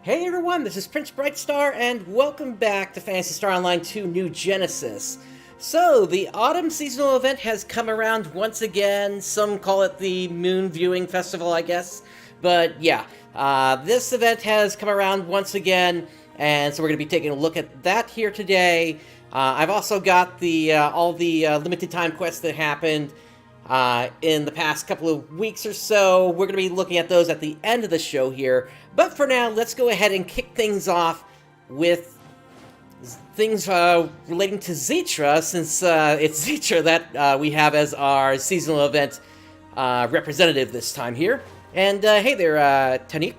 Hey everyone, this is PrinceBrightstar, and welcome back to Phantasy Star Online 2 New Genesis. So, the autumn seasonal event has come around once again. Some call it the Moon Viewing Festival, I guess. But yeah, this event has come around once again, and so we're going to be taking a look at that here today. I've also got the all the limited time quests that happened in the past couple of weeks or so. We're going to be looking at those at the end of the show here. But for now, let's go ahead and kick things off with things relating to Zetra, since it's Zetra that we have as our seasonal event representative this time here. And hey there, Tanik.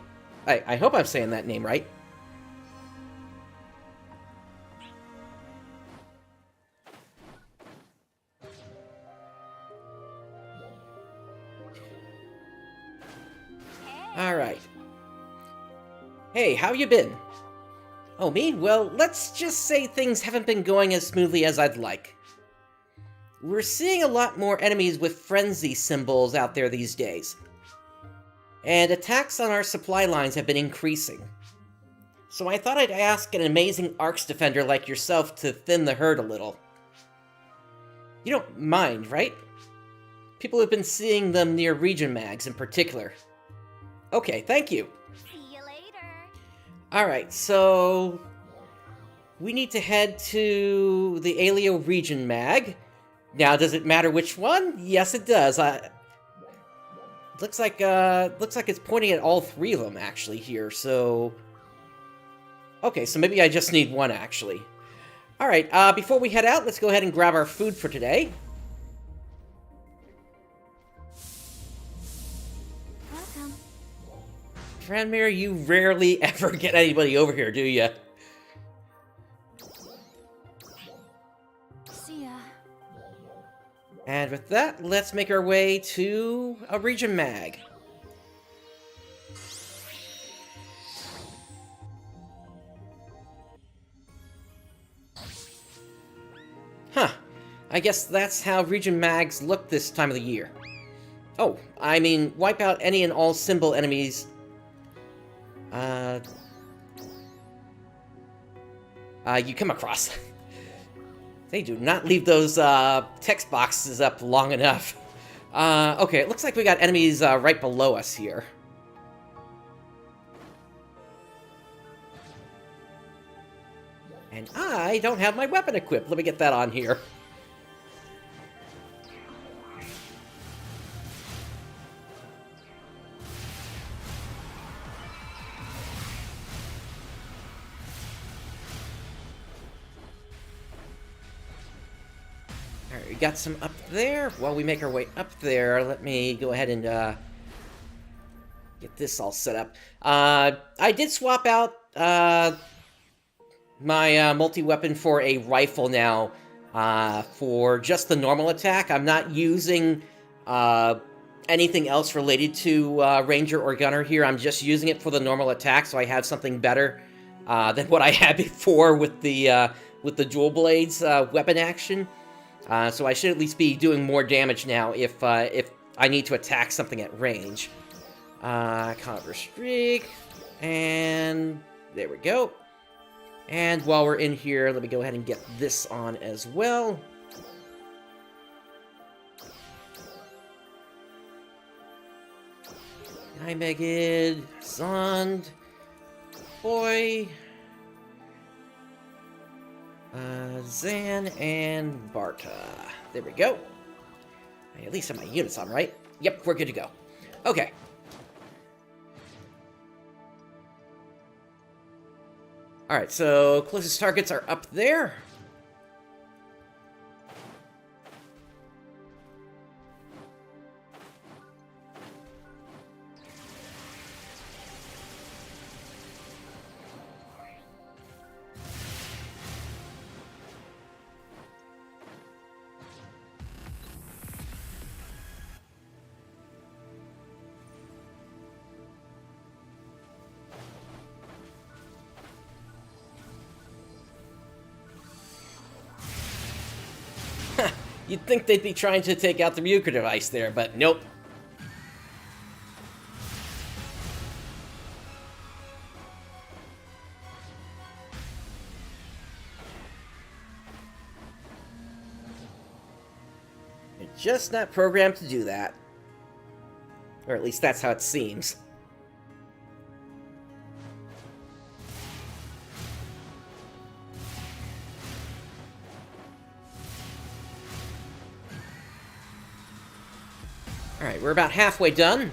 I hope I'm saying that name right. Alright. Hey, how you been? Oh, me? Well, let's just say things haven't been going as smoothly as I'd like. We're seeing a lot more enemies with frenzy symbols out there these days. And attacks on our supply lines have been increasing. So I thought I'd ask an amazing Arcs defender like yourself to thin the herd a little. You don't mind, right? People have been seeing them near region mags in particular. Okay, thank you. See you later. Alright, so we need to head to the Alio region mag. Now, does it matter which one? Yes, it does. Looks like it's pointing at all three of them actually here. So, okay, so maybe I just need one actually. Alright, before we head out, let's go ahead and grab our food for today. Welcome. Tranmere, you rarely ever get anybody over here, do ya? See ya. And with that, let's make our way to a region mag. Huh. I guess that's how region mags look this time of the year. Oh, I mean, wipe out any and all symbol enemies. You come across. They do not leave those text boxes up long enough. Okay, it looks like we got enemies right below us here. And I don't have my weapon equipped. Let me get that on here. Alright, we got some up there. While we make our way up there, let me go ahead and get this all set up. I did swap out my multi-weapon for a rifle now for just the normal attack. I'm not using anything else related to Ranger or Gunner here. I'm just using it for the normal attack, so I have something better than what I had before with the dual blades weapon action. So I should at least be doing more damage now if I need to attack something at range. Counter streak, and there we go. And while we're in here, let me go ahead and get this on as well. Hi, Megid, Zond, Boy, Zan, and Barta. There we go. I at least have my units on, right? Yep, we're good to go. Okay. Alright, so closest targets are up there. You'd think they'd be trying to take out the Ryuker device there, but nope. Just not programmed to do that. Or at least that's how it seems. Alright, we're about halfway done.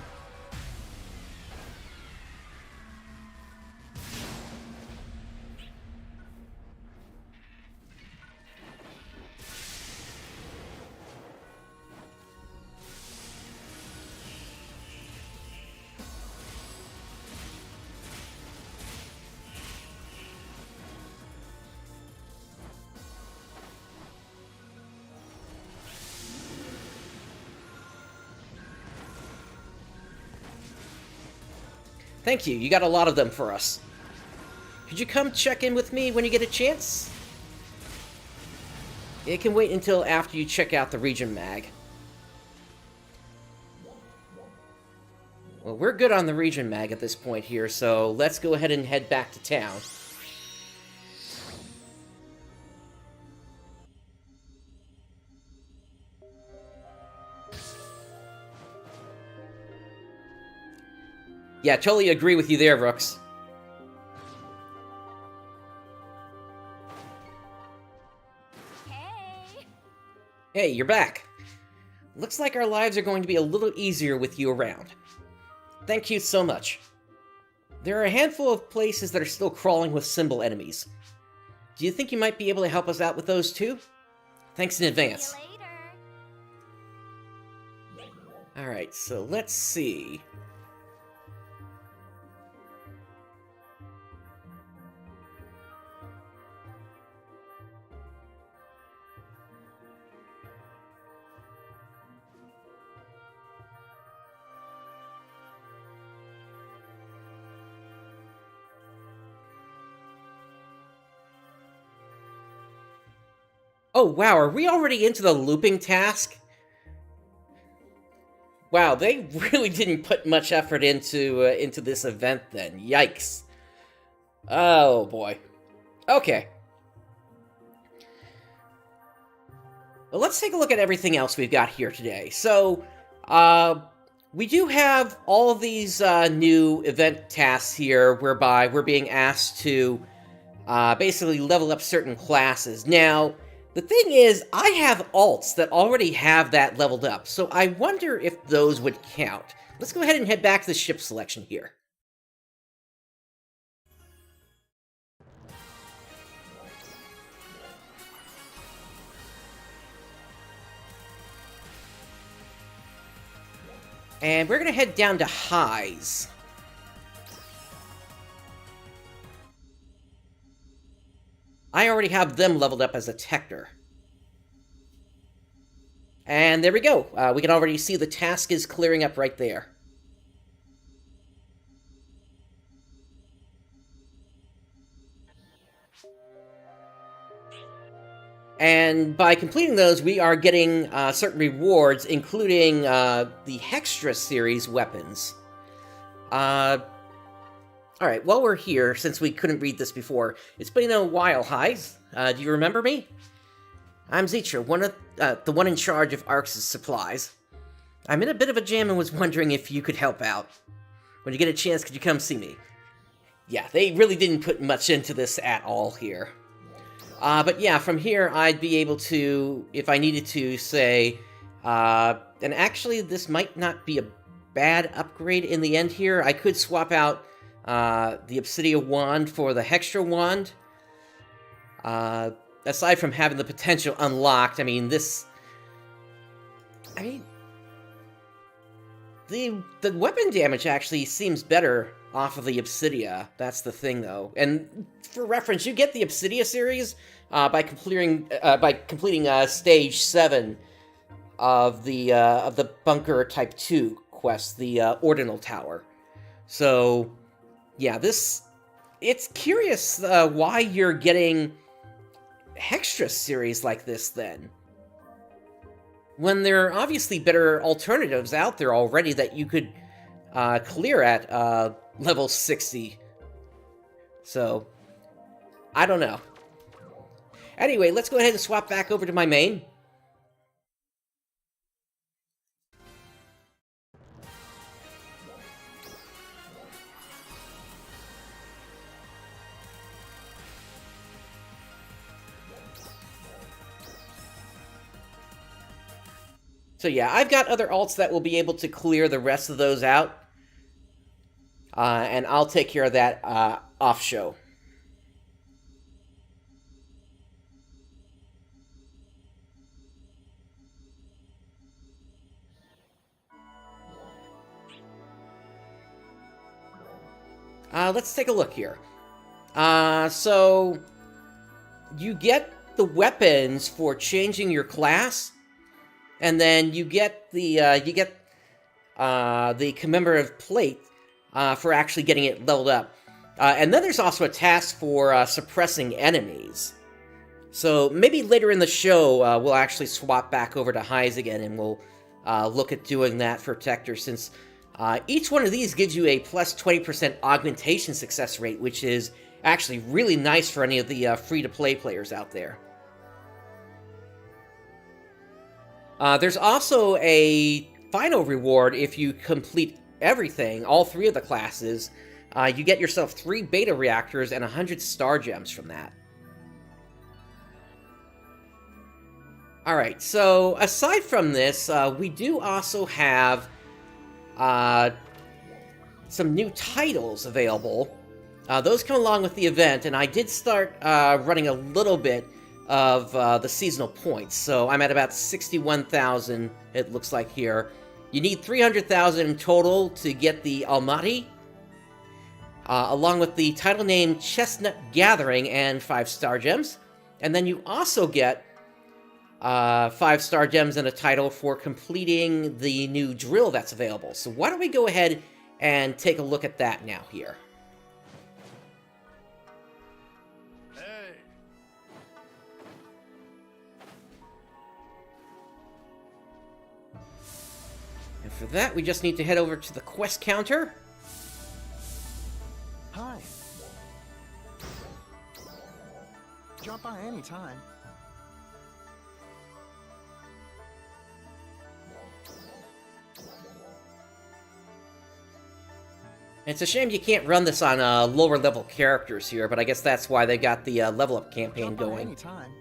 Thank you, you got a lot of them for us. Could you come check in with me when you get a chance? It can wait until after you check out the region mag. Well, we're good on the region mag at this point here, so let's go ahead and head back to town. Yeah, totally agree with you there, Rooks. Hey. Hey, you're back. Looks like our lives are going to be a little easier with you around. Thank you so much. There are a handful of places that are still crawling with symbol enemies. Do you think you might be able to help us out with those too? Thanks in advance. See you later. Alright, so let's see. Oh, wow, are we already into the looping task? Wow, they really didn't put much effort into this event then. Yikes. Oh, boy. Okay. Well, let's take a look at everything else we've got here today. So, we do have all of these new event tasks here, whereby we're being asked to basically level up certain classes. Now, the thing is, I have alts that already have that leveled up, so I wonder if those would count. Let's go ahead and head back to the ship selection here. And we're going to head down to highs. I already have them leveled up as a Tector. And there we go. We can already see the task is clearing up right there. And by completing those, we are getting certain rewards, including the Hextra series weapons. Alright, while we're here, since we couldn't read this before, it's been a while, Highs. Do you remember me? I'm Zetra, the one in charge of Arx' supplies. I'm in a bit of a jam and was wondering if you could help out. When you get a chance, could you come see me? Yeah, they really didn't put much into this at all here. But yeah, from here, I'd be able to, if I needed to, say, and actually, this might not be a bad upgrade in the end here. I could swap out the Obsidian Wand for the Hextra Wand. Aside from having the potential unlocked, I mean, the weapon damage actually seems better off of the Obsidia. That's the thing, though. And for reference, you get the Obsidia series by completing stage 7 of the Bunker Type 2 quest, the Ordinal Tower. So, yeah, it's curious why you're getting Hextra series like this, then. When there are obviously better alternatives out there already that you could clear at level 60. So, I don't know. Anyway, let's go ahead and swap back over to my main. So yeah, I've got other alts that will be able to clear the rest of those out. And I'll take care of that off show. Let's take a look here. So you get the weapons for changing your class, and then you get the commemorative plate for actually getting it leveled up. And then there's also a task for suppressing enemies. So maybe later in the show, we'll actually swap back over to highs again, and we'll look at doing that for Tector, since each one of these gives you a plus 20% augmentation success rate, which is actually really nice for any of the free-to-play players out there. There's also a final reward if you complete everything, all 3 of the classes. You get yourself 3 beta reactors and 100 star gems from that. Alright, so aside from this, we do also have some new titles available. Those come along with the event, and I did start running a little bit of the seasonal points. So I'm at about 61,000, it looks like here. You need 300,000 in total to get the Almaty, along with the title name Chestnut Gathering and 5 star gems. And then you also get 5 star gems and a title for completing the new drill that's available. So why don't we go ahead and take a look at that now here. And for that, we just need to head over to the quest counter. Hi. Drop by anytime. It's a shame you can't run this on lower level characters here, but I guess that's why they got the level up campaign Drop by going. anytime.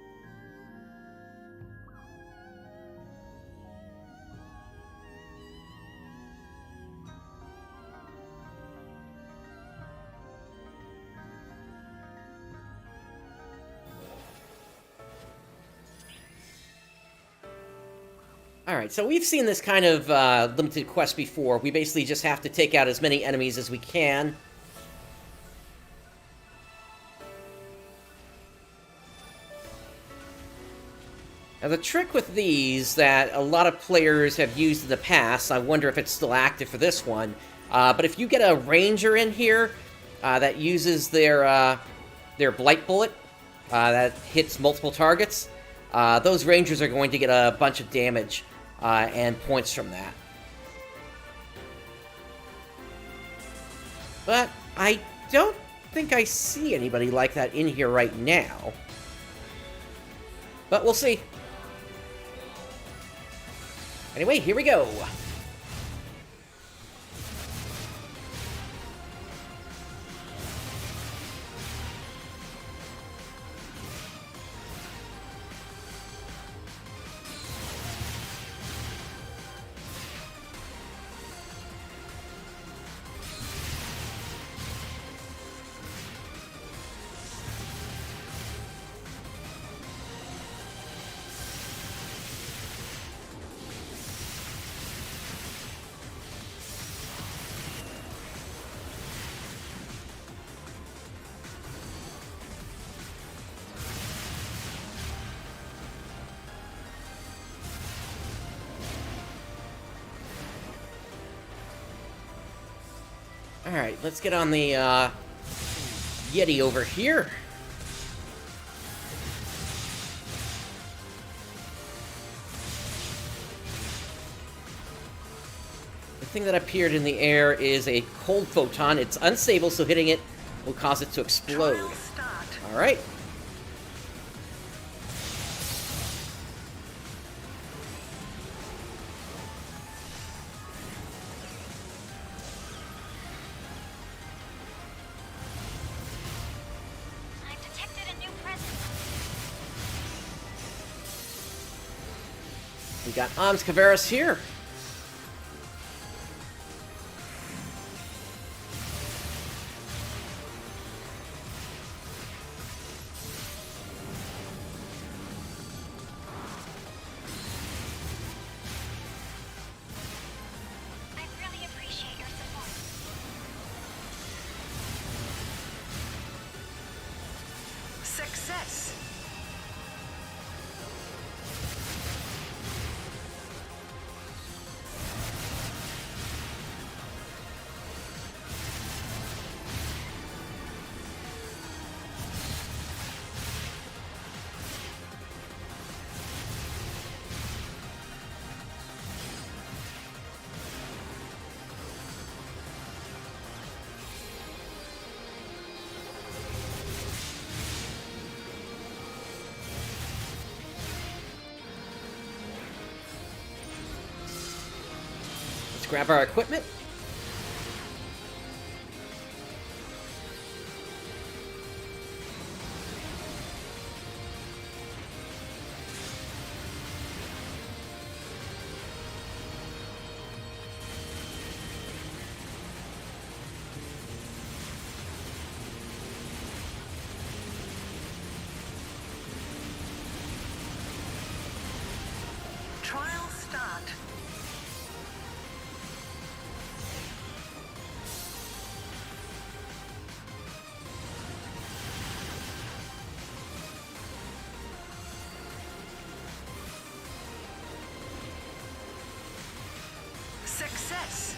Alright, so we've seen this kind of limited quest before. We basically just have to take out as many enemies as we can. Now the trick with these that a lot of players have used in the past, I wonder if it's still active for this one, but if you get a ranger in here that uses their blight bullet that hits multiple targets, those rangers are going to get a bunch of damage and points from that. But I don't think I see anybody like that in here right now. But we'll see. Anyway, here we go. Alright, let's get on the Yeti over here. The thing that appeared in the air is a cold photon. It's unstable, so hitting it will cause it to explode. Alright. I've detected a new presence. We got Arms Caveras here. I really appreciate your support. Success! Let's grab our equipment. Trial start. Success!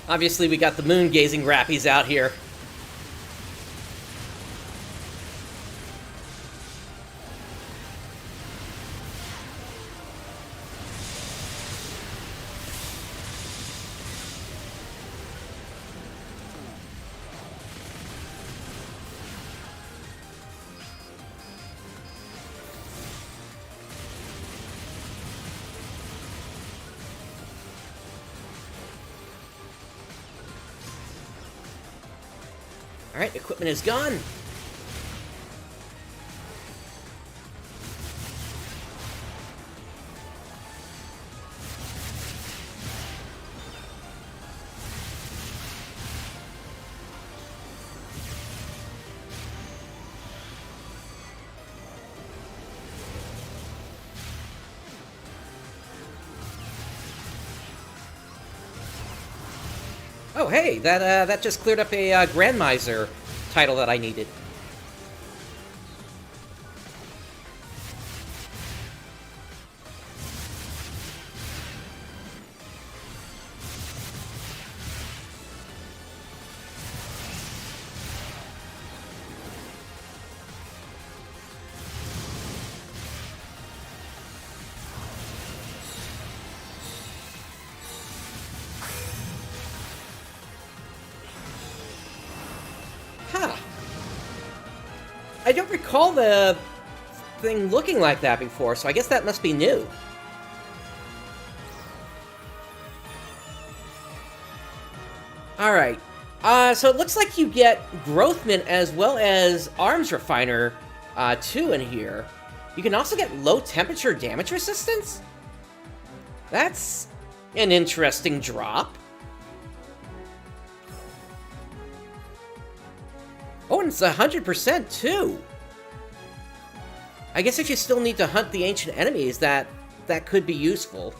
Obviously, we got the moon gazing rappies out here. Alright, equipment is gone. Oh, hey, that just cleared up a Grand Miser title that I needed. Huh. I don't recall the thing looking like that before, so I guess that must be new. Alright. So it looks like you get Growthman as well as Arms Refiner 2 in here. You can also get low temperature damage resistance? That's an interesting drop. Oh, and it's 100% too! I guess if you still need to hunt the ancient enemies, that could be useful.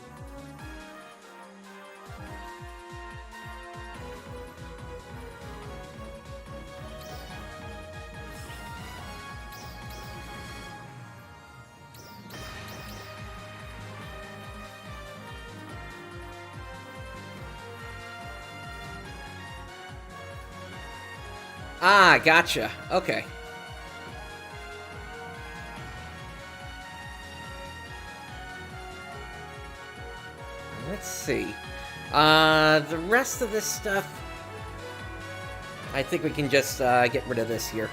Ah, gotcha. Okay. Let's see. The rest of this stuff, I think we can just get rid of this here.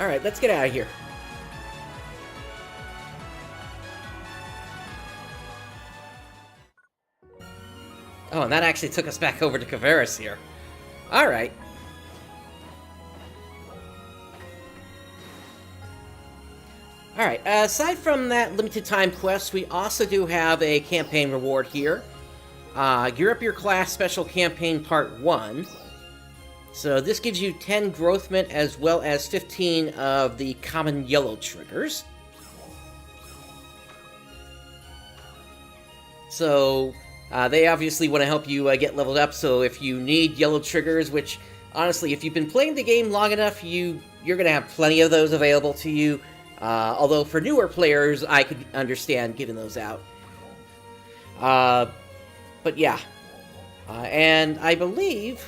Alright, let's get out of here. Oh, and that actually took us back over to Kavaris here. Alright. Alright, aside from that limited time quest, we also do have a campaign reward here. Gear Up Your Class Special Campaign Part 1. So this gives you 10 growth mint as well as 15 of the common yellow triggers. So they obviously want to help you get leveled up, so if you need yellow triggers, which honestly, if you've been playing the game long enough, you're going to have plenty of those available to you. Although for newer players, I could understand giving those out. But yeah. And I believe...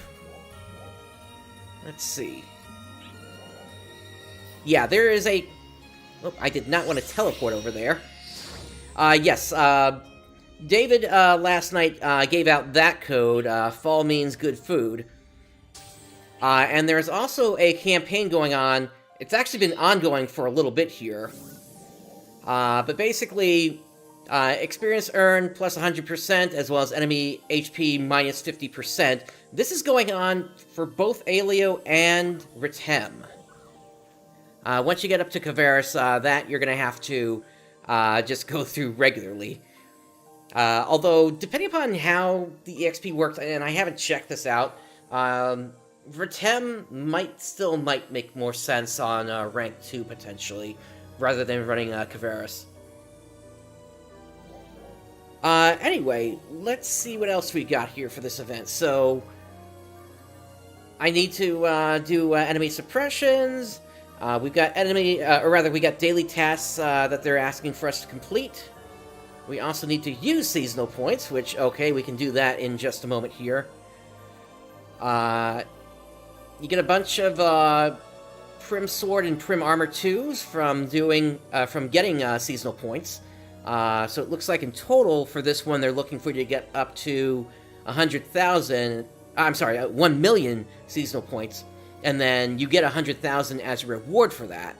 Let's see. Yeah, there is a... Oh, I did not want to teleport over there. Yes, David last night gave out that code, fall means good food. And there's also a campaign going on. It's actually been ongoing for a little bit here. But basically, experience earned plus 100%, as well as enemy HP minus 50%. This is going on for both Aelio and Ritem. Once you get up to Kavaris, that you're going to have to just go through regularly. Although, depending upon how the EXP works, and I haven't checked this out, Ritem might make more sense on rank 2, potentially, rather than running Kavaris. Anyway, let's see what else we got here for this event. So, I need to do enemy suppressions. We've got we got daily tasks that they're asking for us to complete. We also need to use seasonal points, which, okay, we can do that in just a moment here. You get a bunch of Prim Sword and Prim Armor 2s from getting seasonal points. So it looks like in total for this one, they're looking for you to get up to 100,000. I'm sorry, 1 million seasonal points, and then you get 100,000 as a reward for that.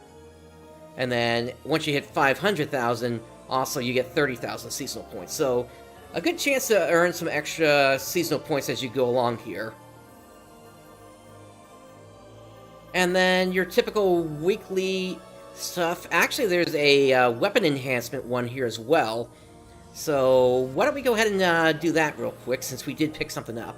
And then once you hit 500,000, also you get 30,000 seasonal points. So a good chance to earn some extra seasonal points as you go along here. And then your typical weekly stuff. Actually, there's a weapon enhancement one here as well. So why don't we go ahead and do that real quick, since we did pick something up.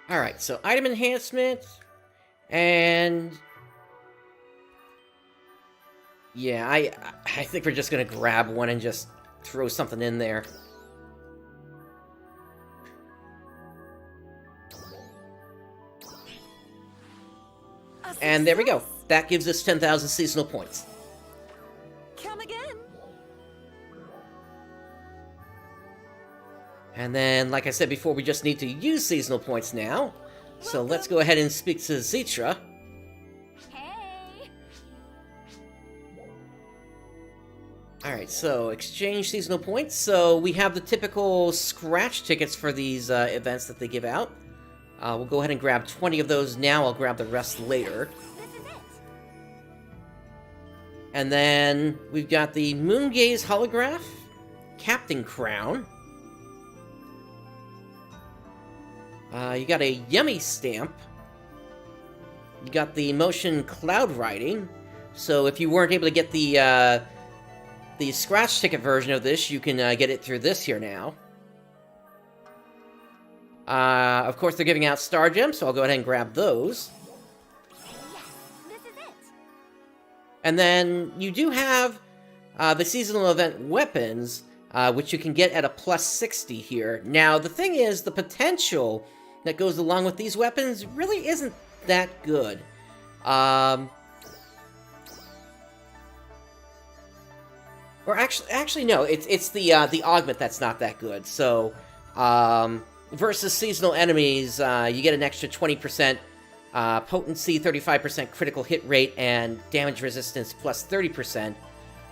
Alright, so item enhancement, and yeah, I think we're just gonna grab one and just throw something in there. And there we go. That gives us 10,000 seasonal points. Come again. And then, like I said before, we just need to use seasonal points now. So let's go ahead and speak to Zitra. Hey! Alright, so exchange seasonal points. So we have the typical scratch tickets for these events that they give out. We'll go ahead and grab 20 of those now. I'll grab the rest later. This is it! And then we've got the Moongaze Holograph, Captain Crown. You got a Yummy Stamp. You got the Motion Cloud Riding. So if you weren't able to get the scratch ticket version of this, you can get it through this here now. Of course, they're giving out Star Gems, so I'll go ahead and grab those. Yes! This is it! And then you do have the seasonal event weapons, which you can get at a plus 60 here. Now, the thing is, the potential that goes along with these weapons really isn't that good. Or actually, no. It's the augment that's not that good. So Versus seasonal enemies, you get an extra 20% potency, 35% critical hit rate, and damage resistance plus 30%.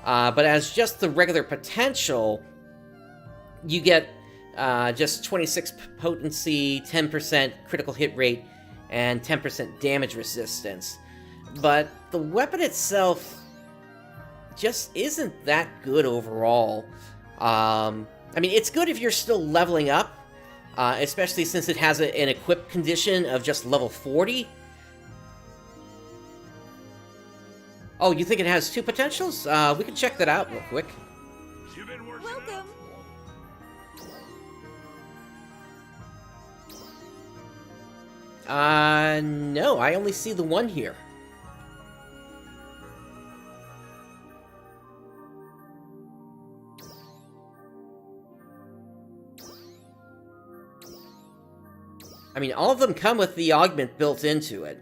But as just the regular potential, you get just 26 potency, 10% critical hit rate, and 10% damage resistance. But the weapon itself just isn't that good overall. I mean, it's good if you're still leveling up, especially since it has an equip condition of just level 40. Oh, you think it has 2 potentials? We can check that out real quick. Welcome. No, I only see the one here. I mean, all of them come with the augment built into it.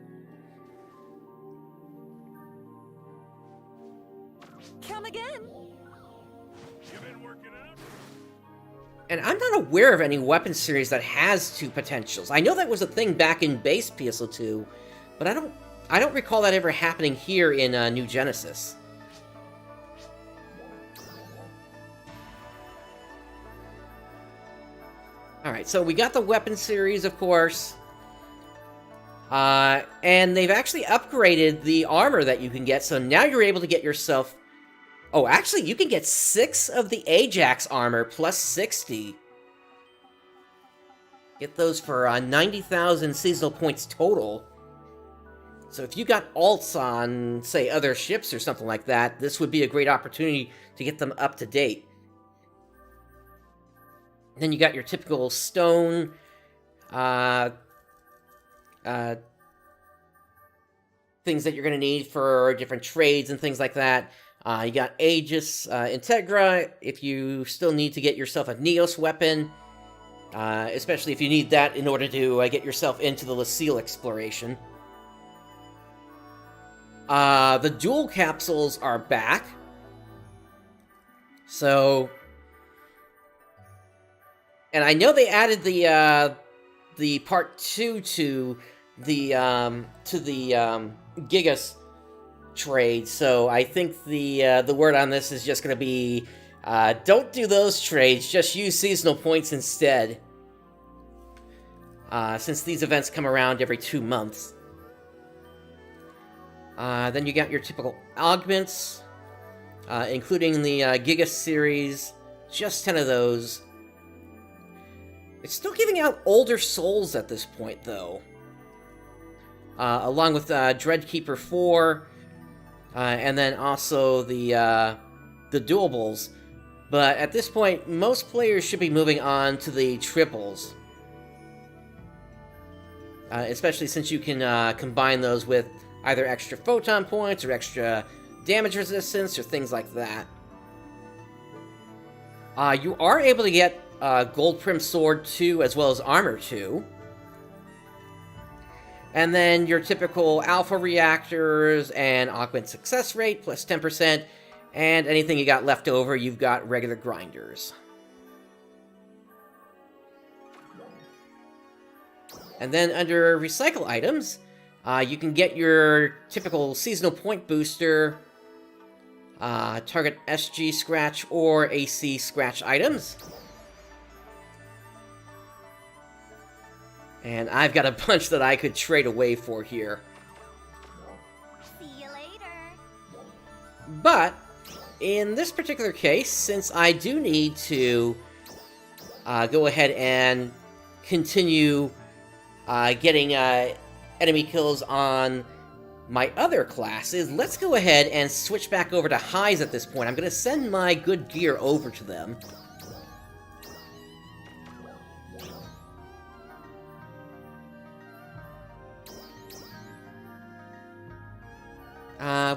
Come again. And I'm not aware of any weapon series that has 2 potentials. I know that was a thing back in base PSO2, but I don't recall that ever happening here in New Genesis. Alright, so we got the weapon series, of course. And they've actually upgraded the armor that you can get, so now you're able to get yourself... Oh, actually, you can get 6 of the Ajax armor plus 60. Get those for 90,000 seasonal points total. So if you got alts on, say, other ships or something like that, this would be a great opportunity to get them up to date. Then you got your typical stone things that you're going to need for different trades and things like that. You got Aegis Integra, if you still need to get yourself a Neos weapon, especially if you need that in order to get yourself into the Lucille exploration. The dual capsules are back. So... And I know they added the part 2 to the Gigas trade, so I think the word on this is just going to be don't do those trades, just use seasonal points instead. Since these events come around every 2 months. Then you got your typical augments, including the Gigas series, just 10 of those. It's still giving out older souls at this point, though. Along with Dreadkeeper 4, and then also the duables. But at this point, most players should be moving on to the triples. Especially since you can combine those with either extra photon points or extra damage resistance or things like that. You are able to get Gold Prim Sword 2 as well as Armor 2. And then your typical Alpha Reactors and Augment Success Rate plus 10%. And anything you got left over, you've got regular Grinders. And then under Recycle Items, you can get your typical Seasonal Point Booster, target SG Scratch or AC Scratch items. And I've got a bunch that I could trade away for here. See you later. But, in this particular case, since I do need to go ahead and continue getting enemy kills on my other classes, let's go ahead and switch back over to highs at this point. I'm going to send my good gear over to them.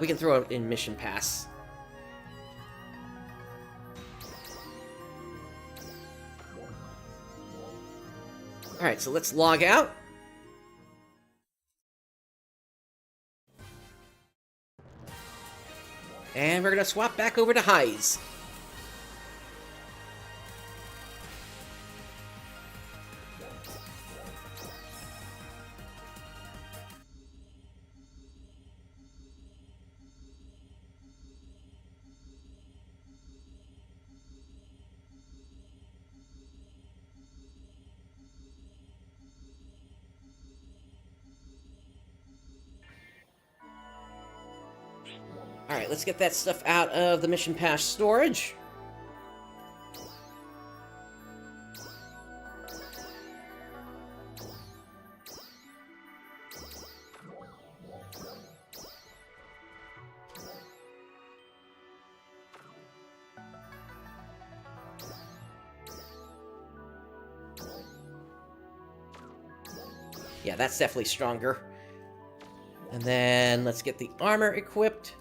We can throw it in Mission Pass. Alright, so let's log out. And we're going to swap back over to highs. Alright, let's get that stuff out of the mission pass storage. Yeah, that's definitely stronger. And then let's get the armor equipped.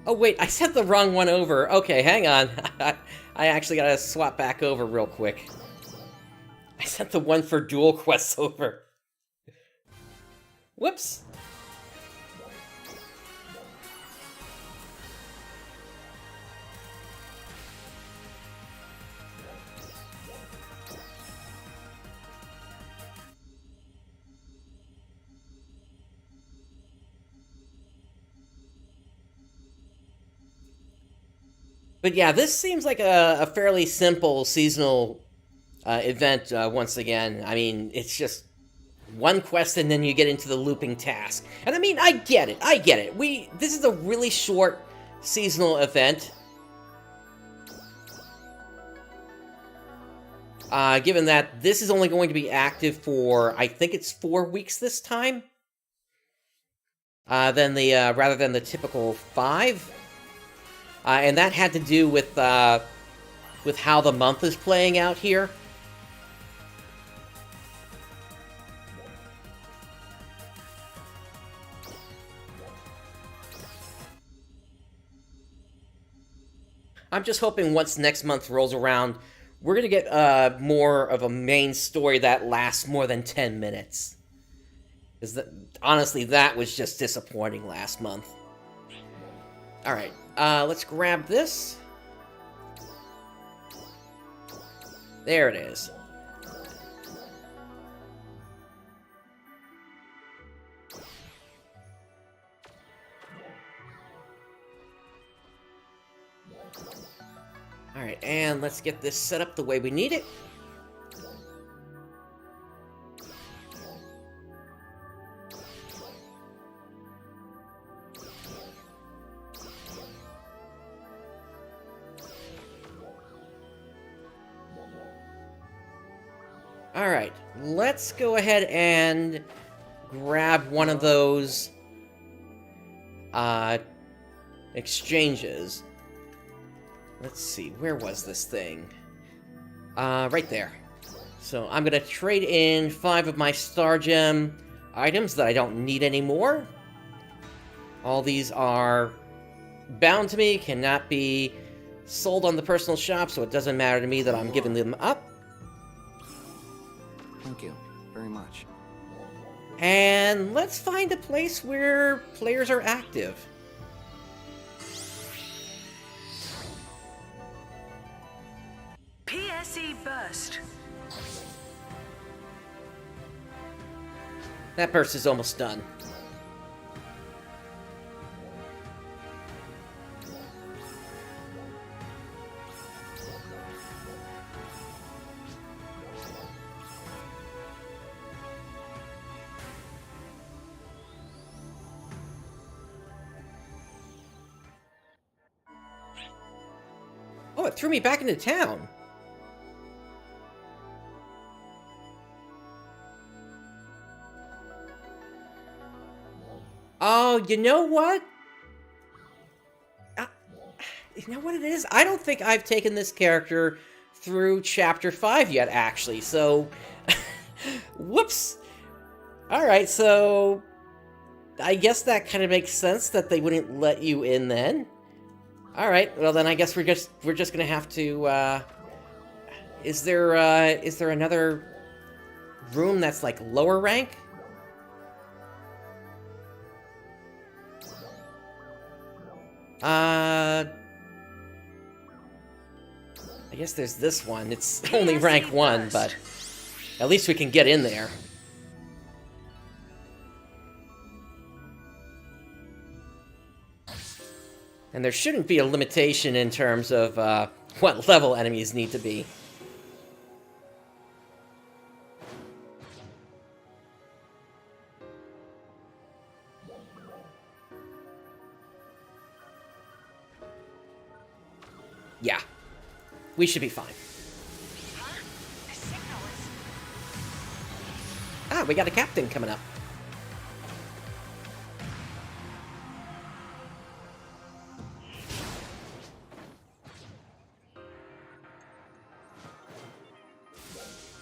Oh wait, I sent the wrong one over. Okay, hang on. I actually gotta swap back over real quick. I sent the one for dual quests over. Whoops. But yeah, this seems like a fairly simple seasonal event once again. I mean, it's just one quest and then you get into the looping task. And I mean, I get it. This is a really short seasonal event. Given that this is only going to be active for, I think it's 4 weeks this time. Rather than the typical 5. And that had to do with how the month is playing out here. I'm just hoping once next month rolls around, we're gonna get more of a main story that lasts more than 10 minutes. Because honestly, that was just disappointing last month. Alright, let's grab this. There it is. Alright, and let's get this set up the way we need it. Alright, let's go ahead and grab one of those exchanges. Let's see, where was this thing? Right there. So I'm gonna trade in 5 of my Star Gem items that I don't need anymore. All these are bound to me, cannot be sold on the personal shop, so it doesn't matter to me that I'm giving them up. Thank you very much. And let's find a place where players are active. PSE burst. That burst is almost done. Oh, it threw me back into town. Oh, you know what? You know what it is? I don't think I've taken this character through Chapter 5 yet, actually, so... Whoops! Alright, so... I guess that kind of makes sense that they wouldn't let you in then. Alright, well then I guess we're just gonna have to, Is there another room that's, like, lower rank? I guess there's this one. It's only rank 1, but at least we can get in there. And there shouldn't be a limitation in terms of what level enemies need to be. Yeah, we should be fine. Huh? The signal is... Ah, we got a captain coming up.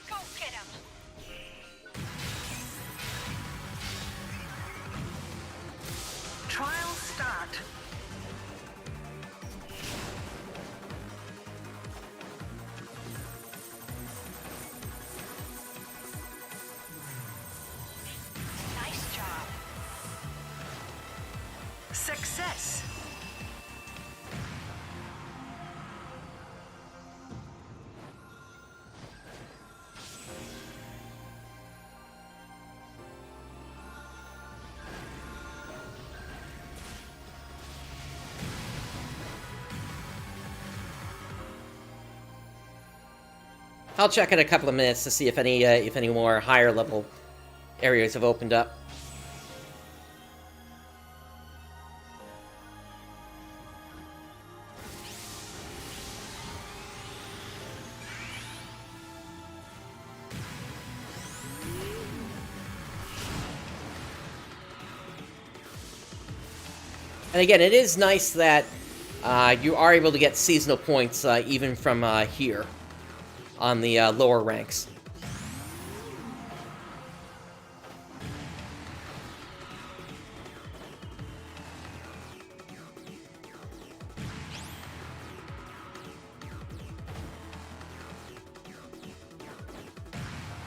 Go get him! Trial start. Nice job. Success. I'll check in a couple of minutes to see if any more higher level areas have opened up. And again, it is nice that you are able to get seasonal points even from here on the lower ranks.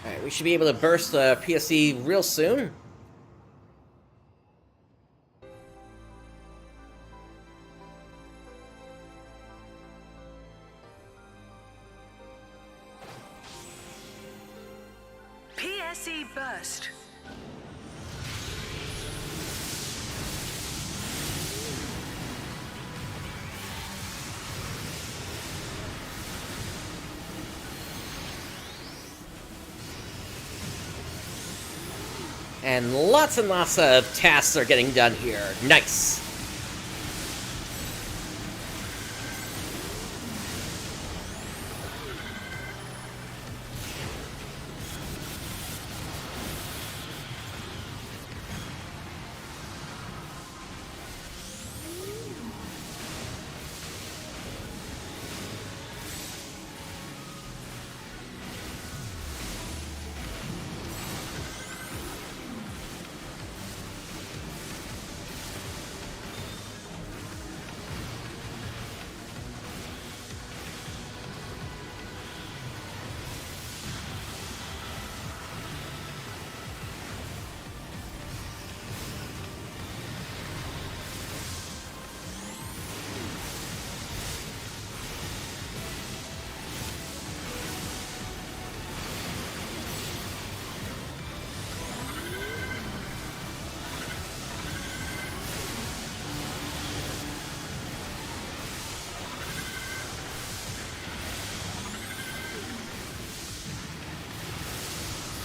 Alright, we should be able to burst the PSE real soon. PSE burst. And lots of tasks are getting done here. Nice.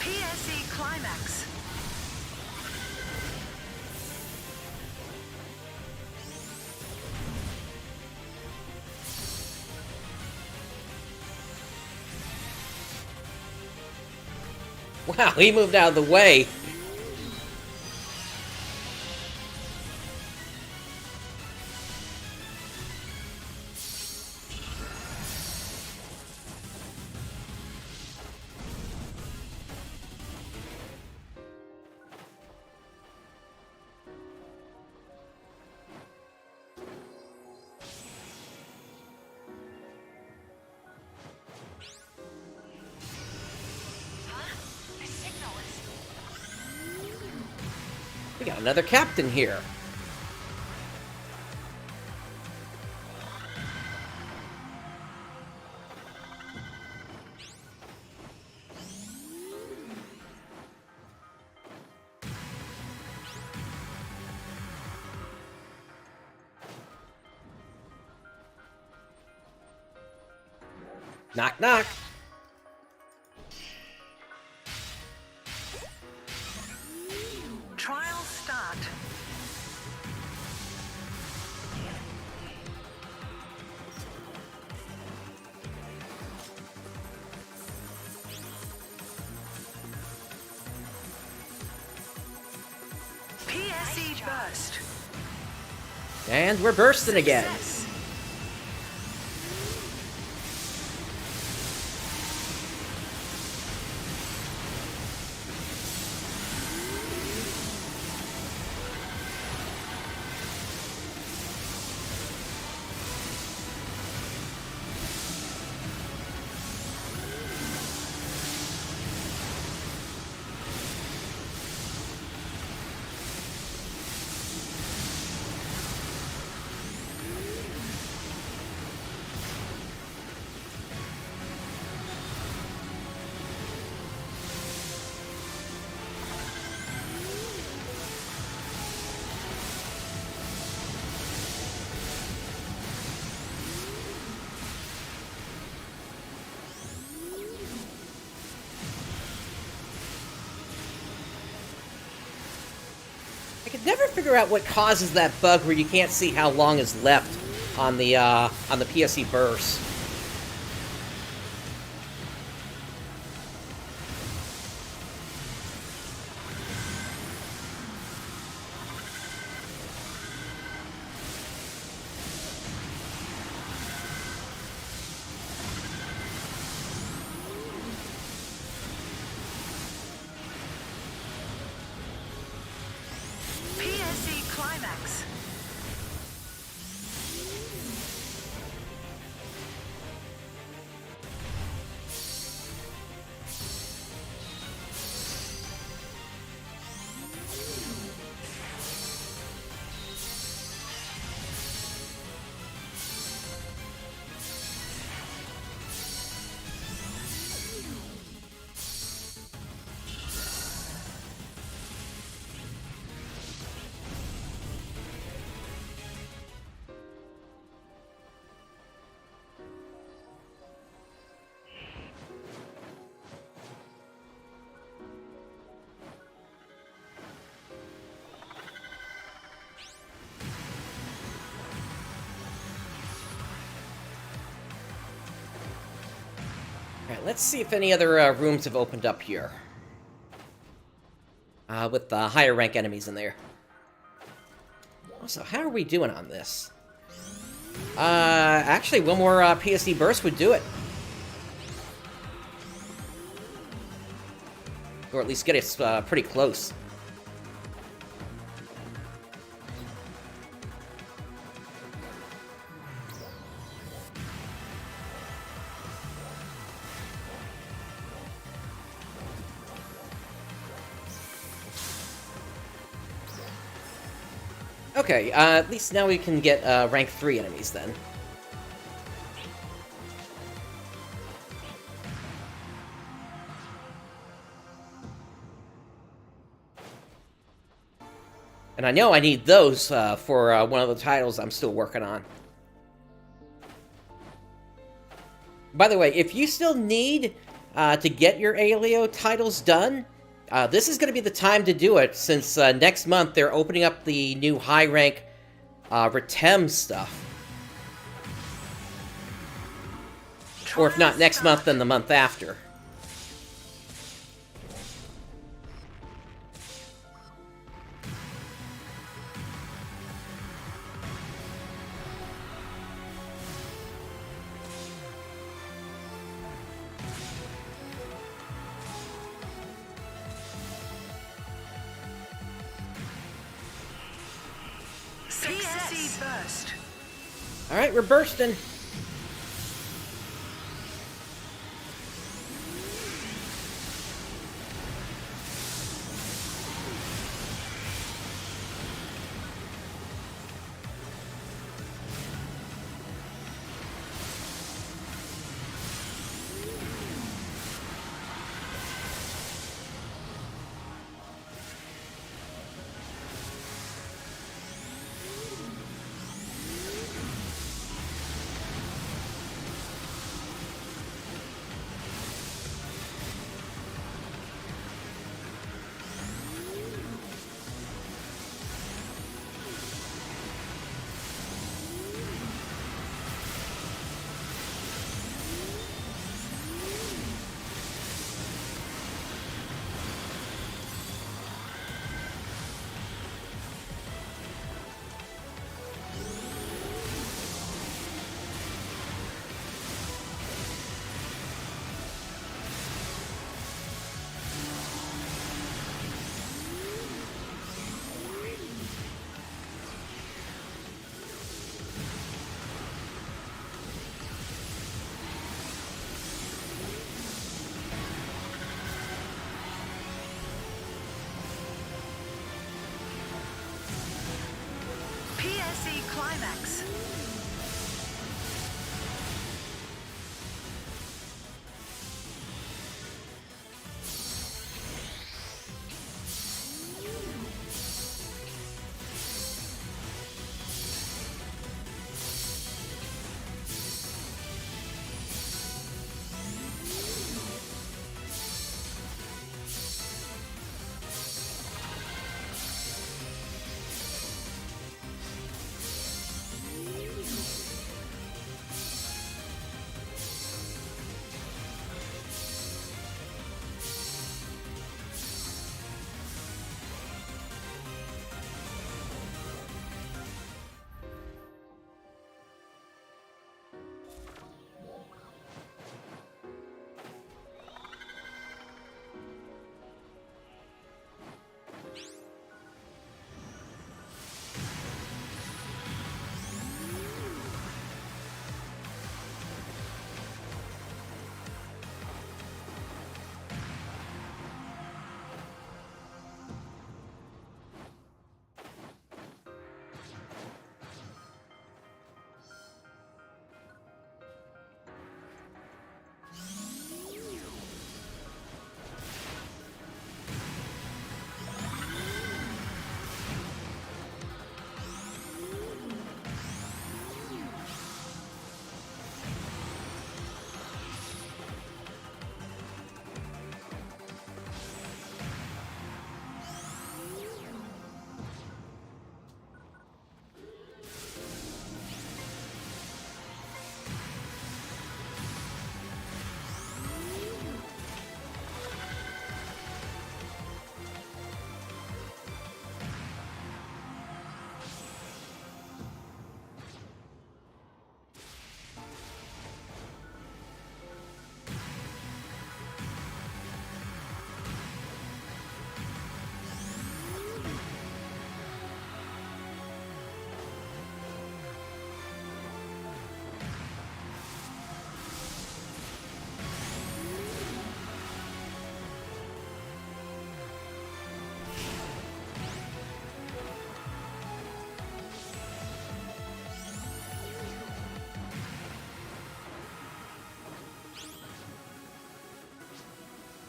PSE climax. Wow, he moved out of the way. Huh? The signal is... We got another captain here. Knock, knock. Trial start. PSE burst. And we're bursting again. Success. I could never figure out what causes that bug where you can't see how long is left on the PSE burst. PSE climax. Alright, let's see if any other rooms have opened up here. With the higher rank enemies in there. Also, how are we doing on this? Actually, one more PSD burst would do it. Or at least get us pretty close. Okay, at least now we can get rank 3 enemies then. And I know I need those for one of the titles I'm still working on. By the way, if you still need to get your ALEO titles done, this is going to be the time to do it, since next month they're opening up the new high-rank Retem stuff. Or if not next month, then the month after. PSE burst. Alright, we're bursting. PSE Climax.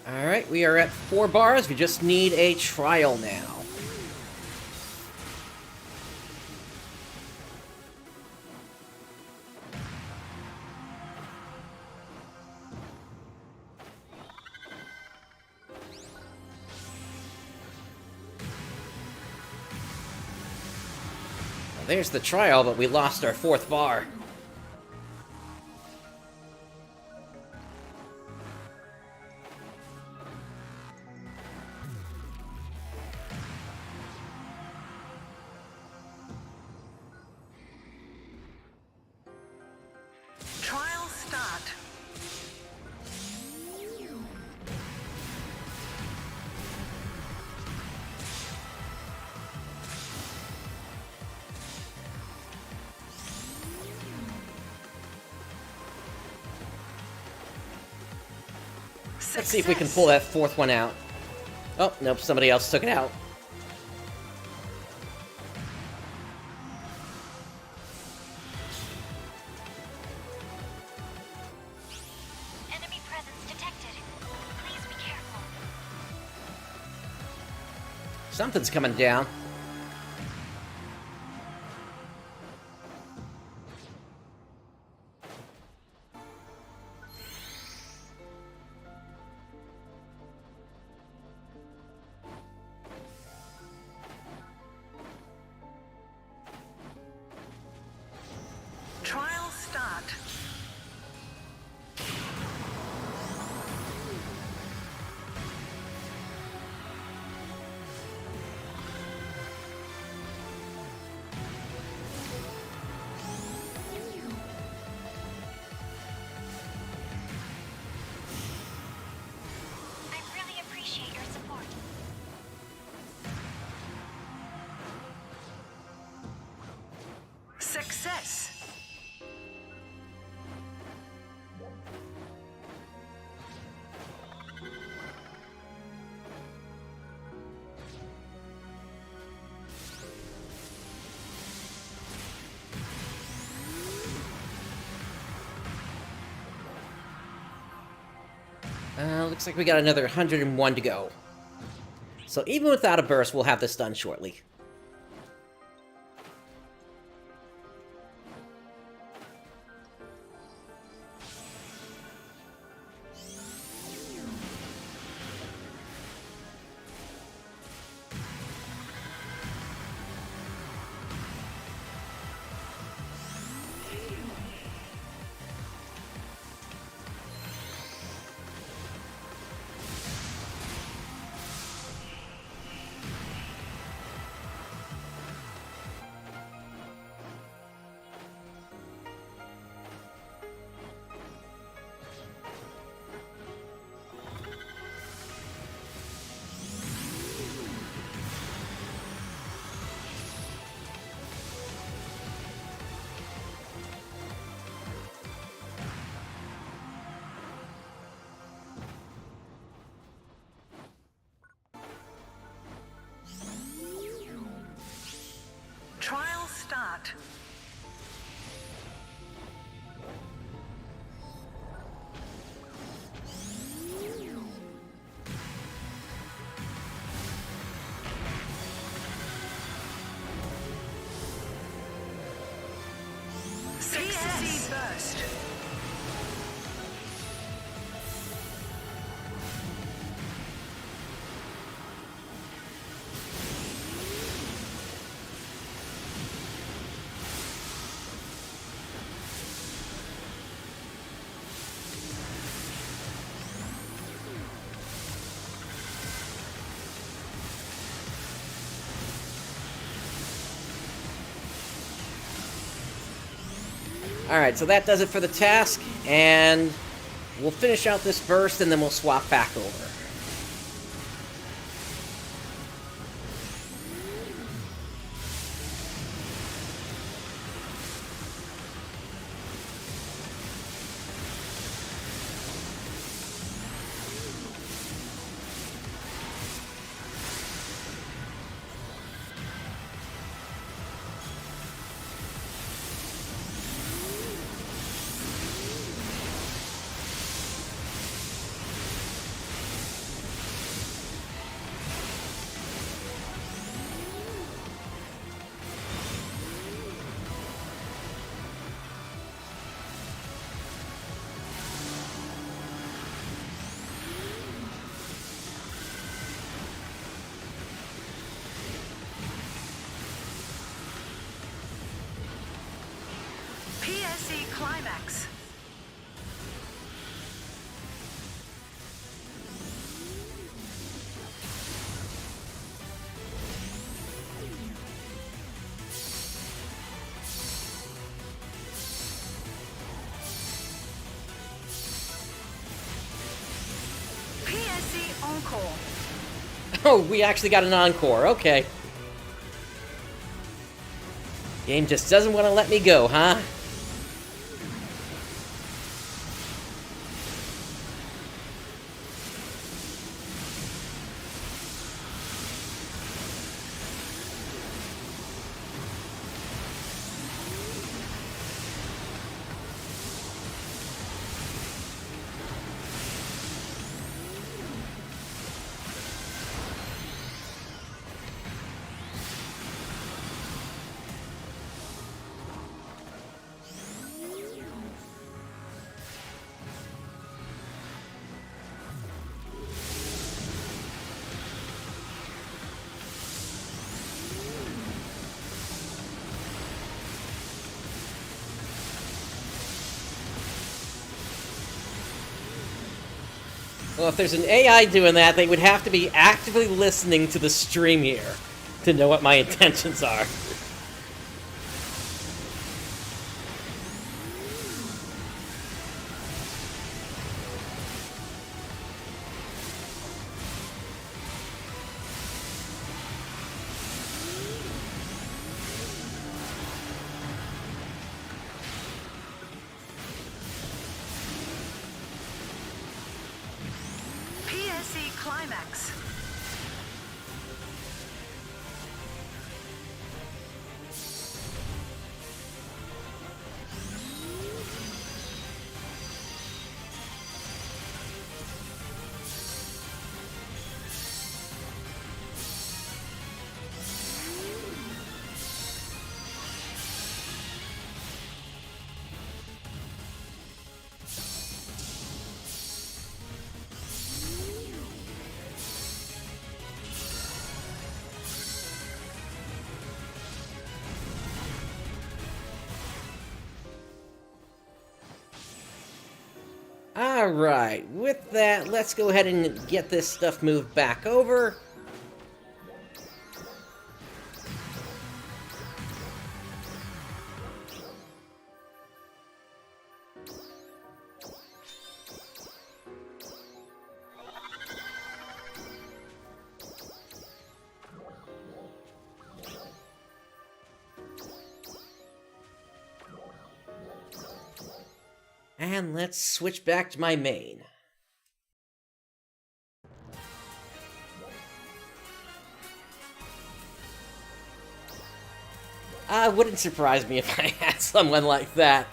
Alright, we are at 4 bars. We just need a trial now. Well, there's the trial, but we lost our 4th bar. Trial start. Let's see if we can pull that 4th one out. Oh, nope, somebody else took it out. Enemy presence detected. Please be careful. Something's coming down. Trial start. I really appreciate your support. Success. Looks like we got another 101 to go. So even without a burst, we'll have this done shortly. Trial start. PSE burst. Alright, so that does it for the task, and we'll finish out this burst and then we'll swap back over. PSE climax. PSE encore. Oh, we actually got an encore, okay. Game just doesn't want to let me go, huh? Well, if there's an AI doing that, they would have to be actively listening to the stream here to know what my intentions are. PSE climax. Alright, with that, let's go ahead and get this stuff moved back over. And let's switch back to my main. Wouldn't surprise me if I had someone like that.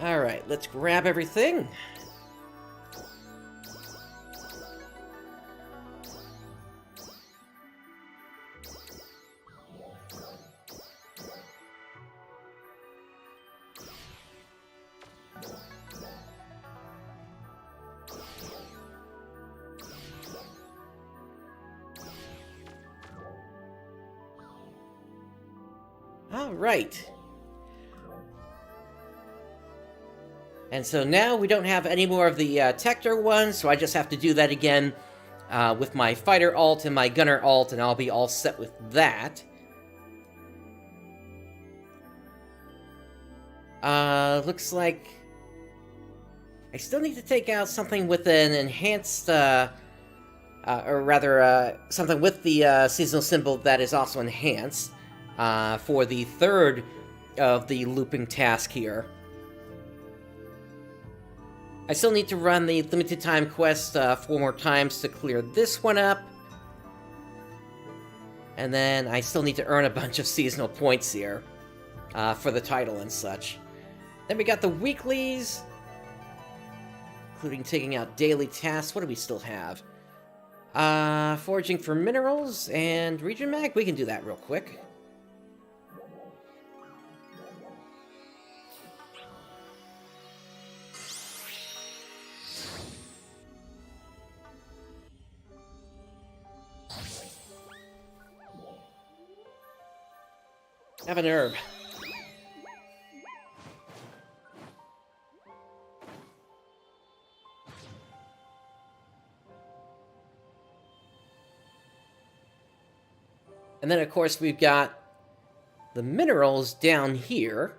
Alright, let's grab everything. Alright. And so now we don't have any more of the Tector ones, so I just have to do that again with my Fighter alt and my Gunner alt, and I'll be all set with that. Looks like I still need to take out something with an enhanced, or rather, something with the seasonal symbol that is also enhanced for the third of the looping task here. I still need to run the limited time quest 4 more times to clear this one up. And then I still need to earn a bunch of seasonal points here for the title and such. Then we got the weeklies, including taking out daily tasks. What do we still have? Foraging for minerals and region mag. We can do that real quick. Have an herb. And then, of course, we've got the minerals down here.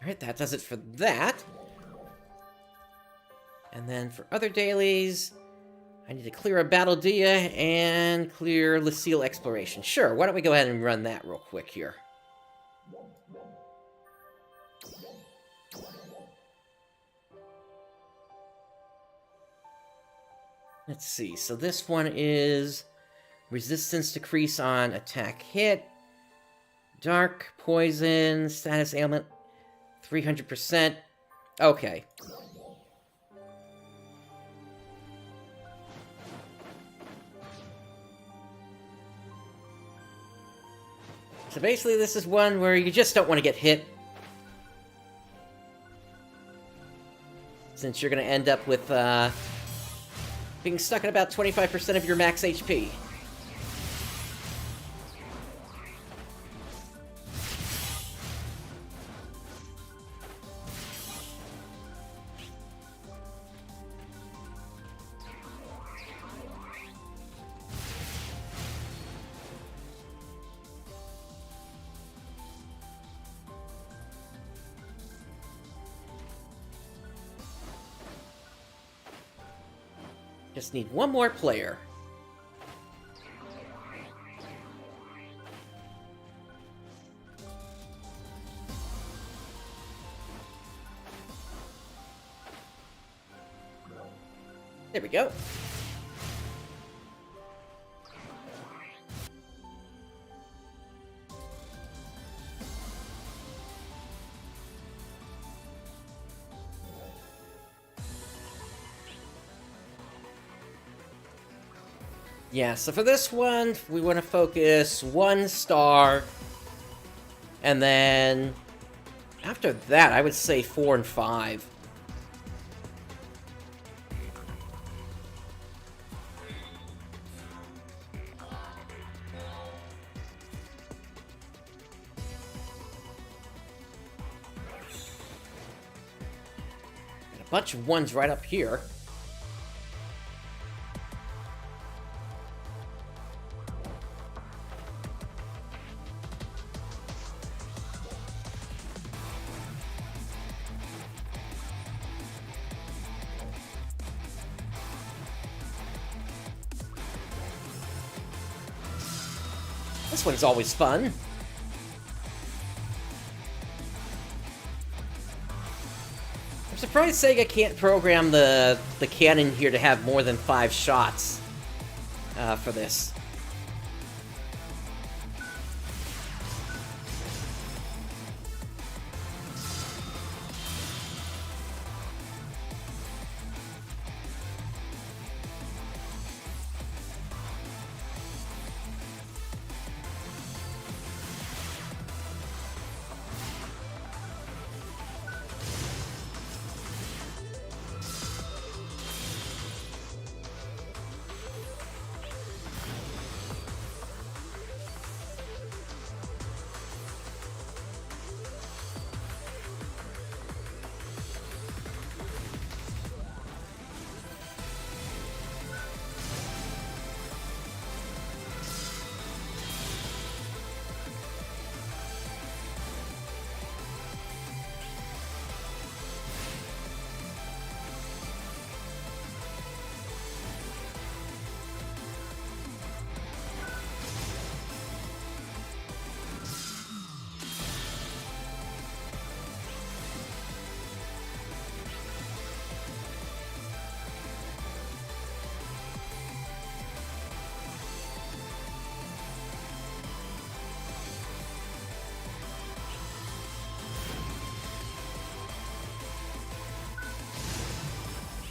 Alright, that does it for that. And then for other dailies, I need to clear a Battle Dia and clear Lucille Exploration. Sure, why don't we go ahead and run that real quick here. Let's see, so this one is resistance decrease on attack hit, dark, poison, status ailment, 300%. Okay. So basically this is one where you just don't want to get hit, since you're going to end up with being stuck at about 25% of your max HP. Just need one more player. There we go. Yeah, so for this one, we want to focus 1 star, and then after that, I would say 4 and 5. And a bunch of 1s right up here. This one's always fun. I'm surprised Sega can't program the cannon here to have more than 5 shots for this.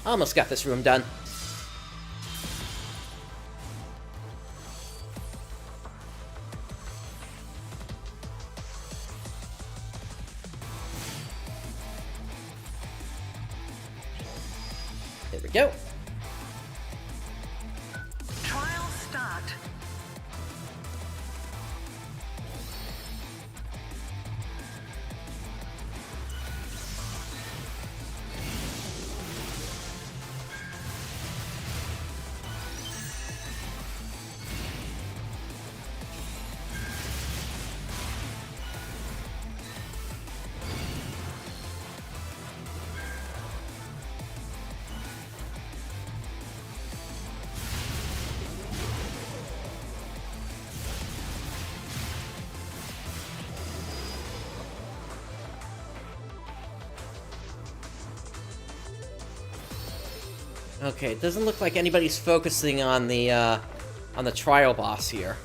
Almost got this room done. There we go. Trial start. Okay, it doesn't look like anybody's focusing on the trial boss here.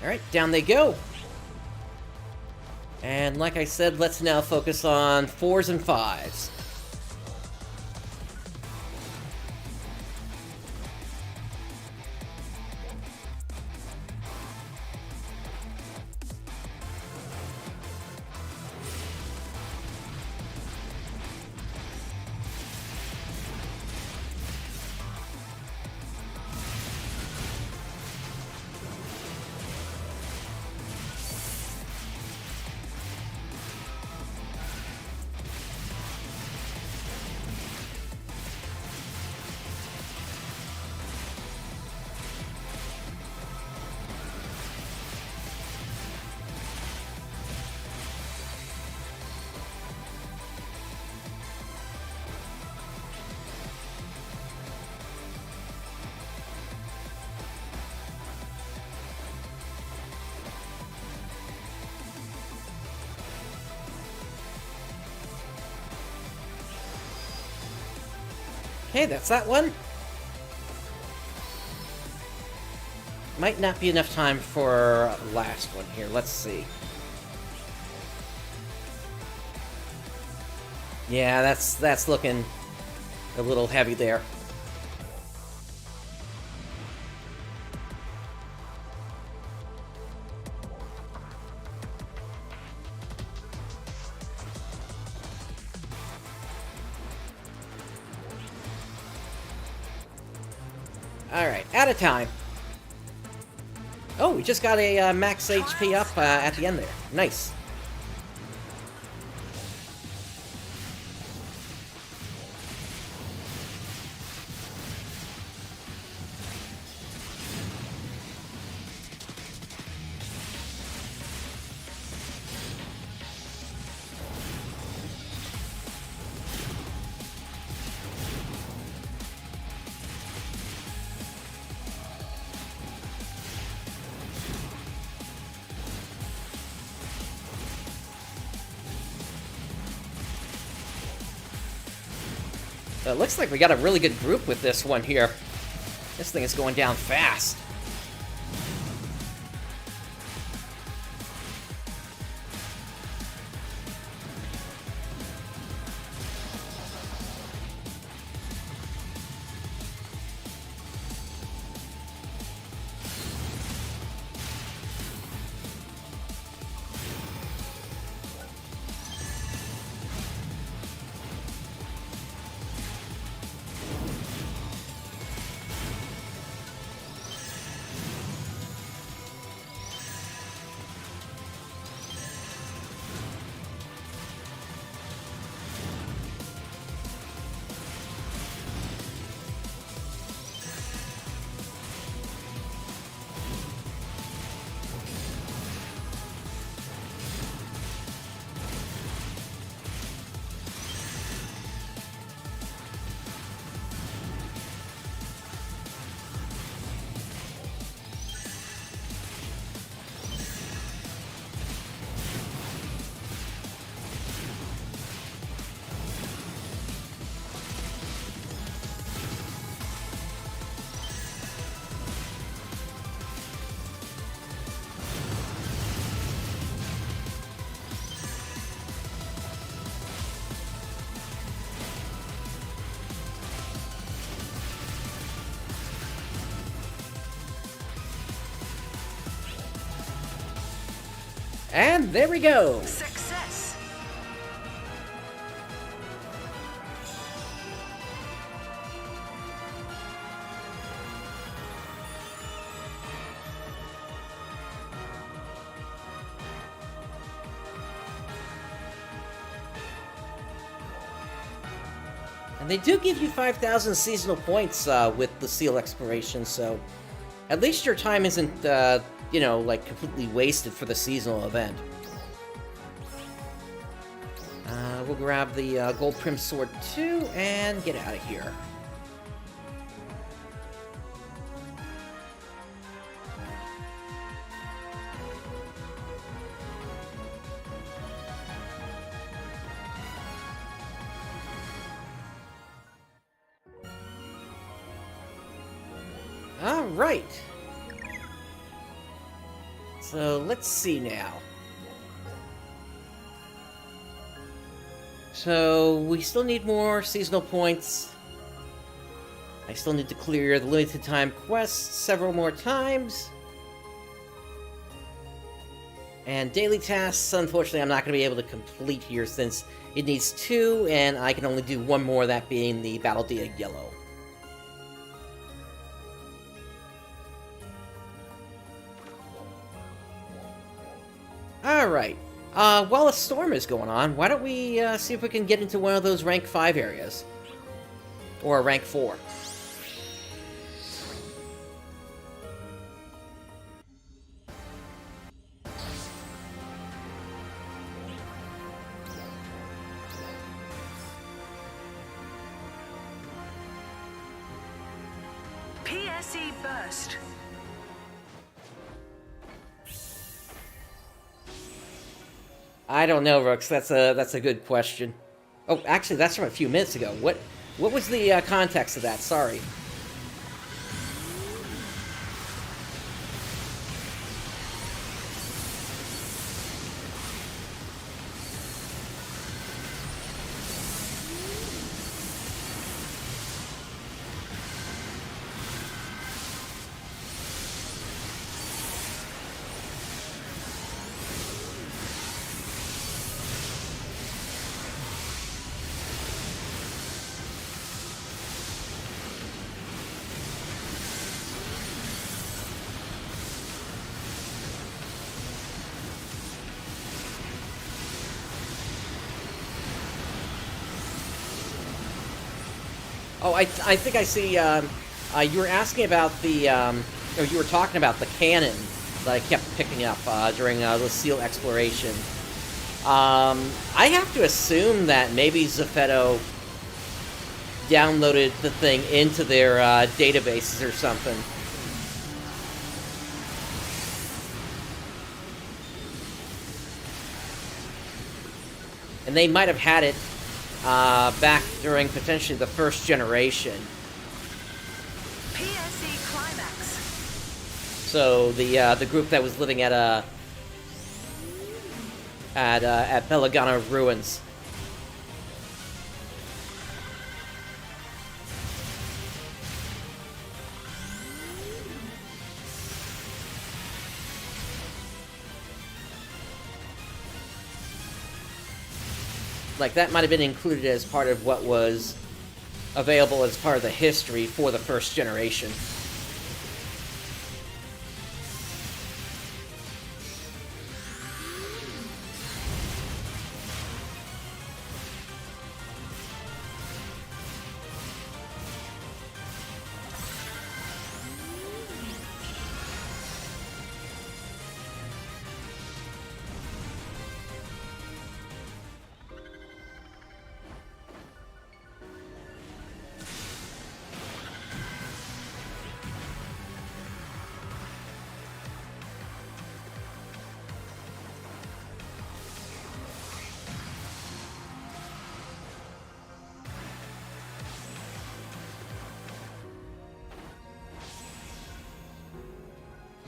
Alright, down they go. And like I said, let's now focus on 4s and 5s. Okay, that's that one. Might not be enough time for last one here. Let's see. Yeah, that's looking a little heavy there. Alright, out of time. Oh, we just got a max HP up at the end there. Nice. It looks like we got a really good group with this one here. This thing is going down fast. And there we go! Success. And they do give you 5,000 seasonal points with the seal expiration, so at least your time isn't, you know, like completely wasted for the seasonal event. We'll grab the Gold Prim Sword 2 and get out of here. All right. So, let's see now. So, we still need more seasonal points. I still need to clear the limited time quests several more times. And daily tasks, unfortunately, I'm not going to be able to complete here since it needs 2, and I can only do 1 more, that being the Battle Data Yellow. Alright, while a storm is going on, why don't we see if we can get into one of those rank 5 areas? Or rank 4. PSE burst. I don't know, Rooks. That's a good question. Oh, actually, that's from a few minutes ago. What was the context of that? Sorry. Oh, I think I see, you were asking about the, or you were talking about the cannon that I kept picking up, during, the Seal exploration. I have to assume that maybe Zephetto downloaded the thing into their, databases or something. And they might have had it back during potentially the first generation. PSE climax. So the group that was living at Belagana ruins. Like, that might have been included as part of what was available as part of the history for the first generation.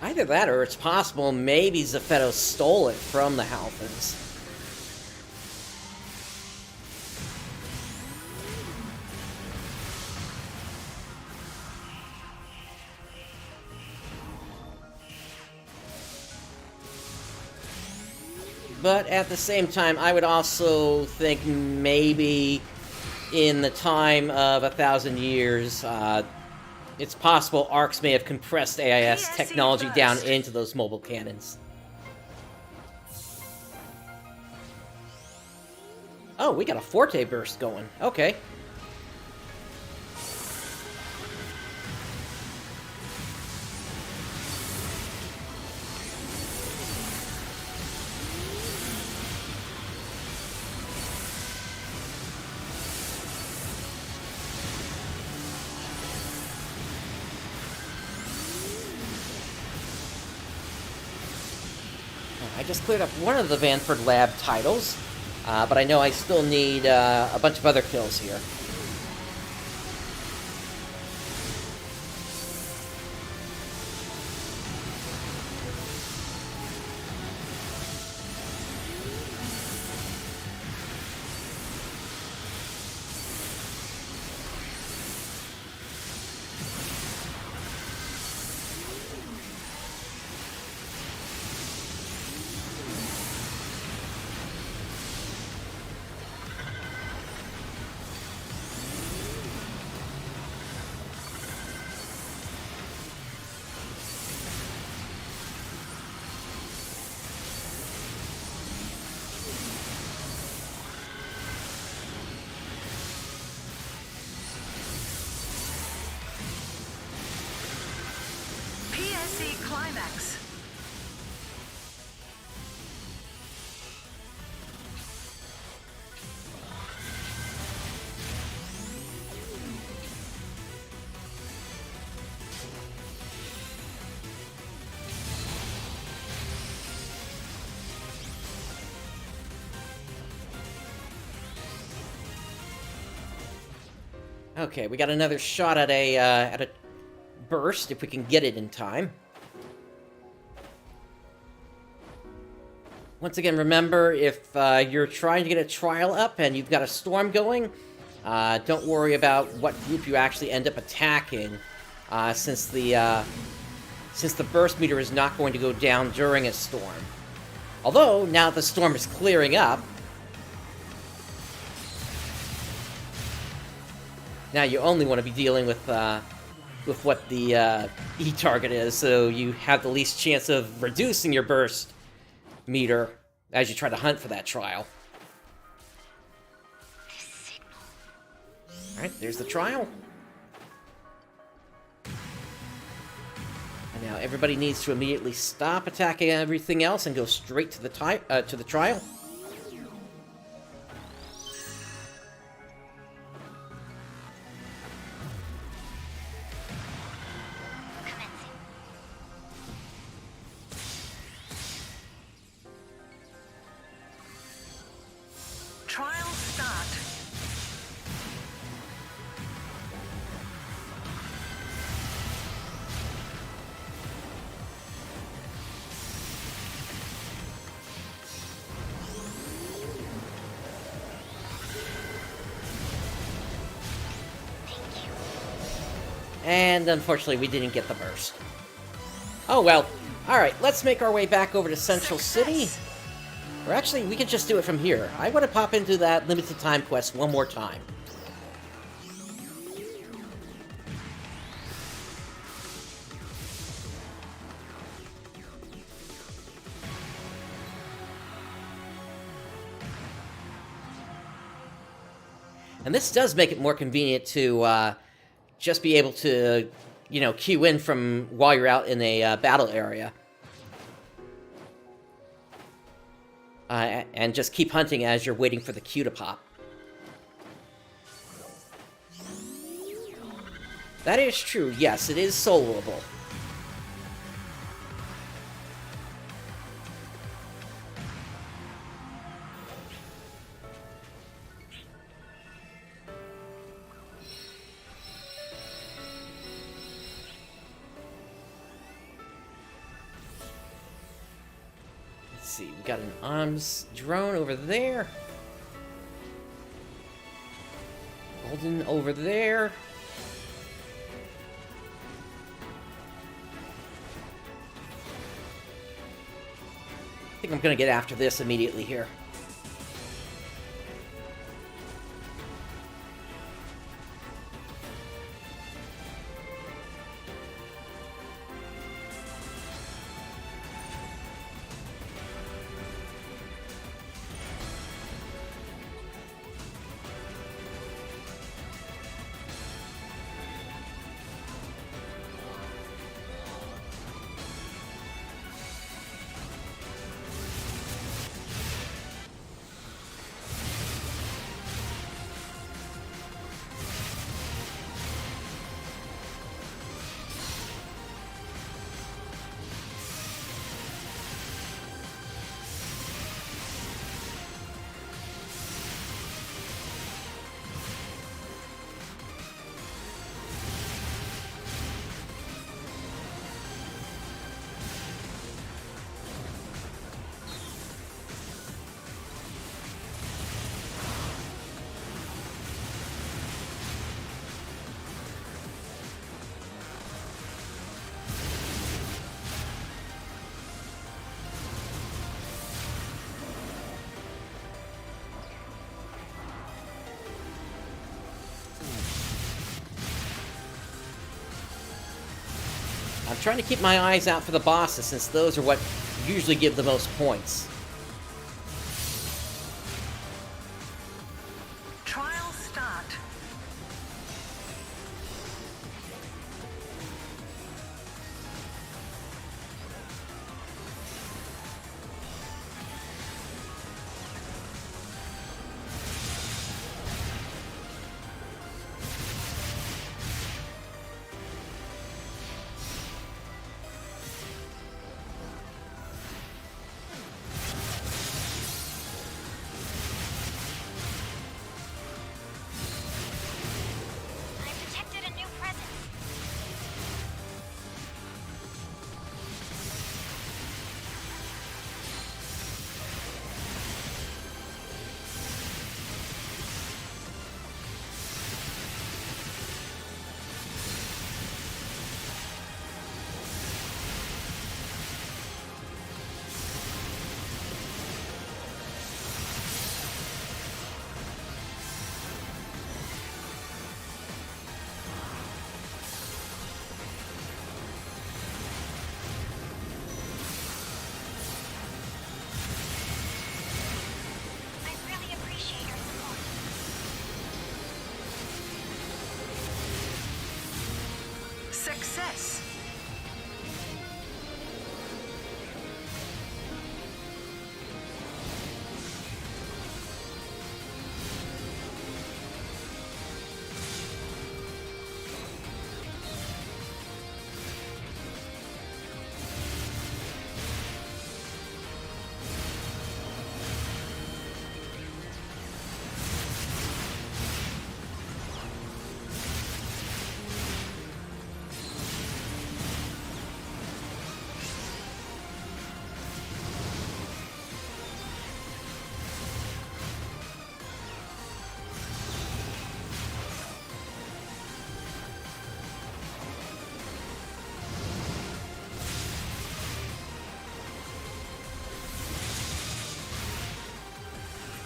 Either that, or it's possible maybe Zephetto stole it from the Halfins. But at the same time, I would also think maybe in the time of 1,000 years, it's possible ARCs may have compressed AIS technology down into those mobile cannons. Oh, we got a Forte burst going. Okay. I just cleared up one of the Vanford Lab titles, but I know I still need a bunch of other kills here. Okay, we got another shot at a burst, if we can get it in time. Once again, remember, if you're trying to get a trial up and you've got a storm going, don't worry about what group you actually end up attacking, since the burst meter is not going to go down during a storm. Although, now that the storm is clearing up, now you only want to be dealing with what the E-target is, so you have the least chance of reducing your burst meter as you try to hunt for that trial. Alright, there's the trial. And now everybody needs to immediately stop attacking everything else and go straight to the trial. Trial start. And unfortunately, we didn't get the burst. Oh well. Alright, let's make our way back over to Central City. Or actually, we could just do it from here. I want to pop into that limited time quest one more time. And this does make it more convenient to just be able to, you know, queue in from while you're out in a battle area. And just keep hunting as you're waiting for the queue to pop. That is true, yes, it is soloable. See, we got an arms drone over there. Golden over there. I think I'm gonna get after this immediately here. I'm trying to keep my eyes out for the bosses, since those are what usually give the most points. Trial start.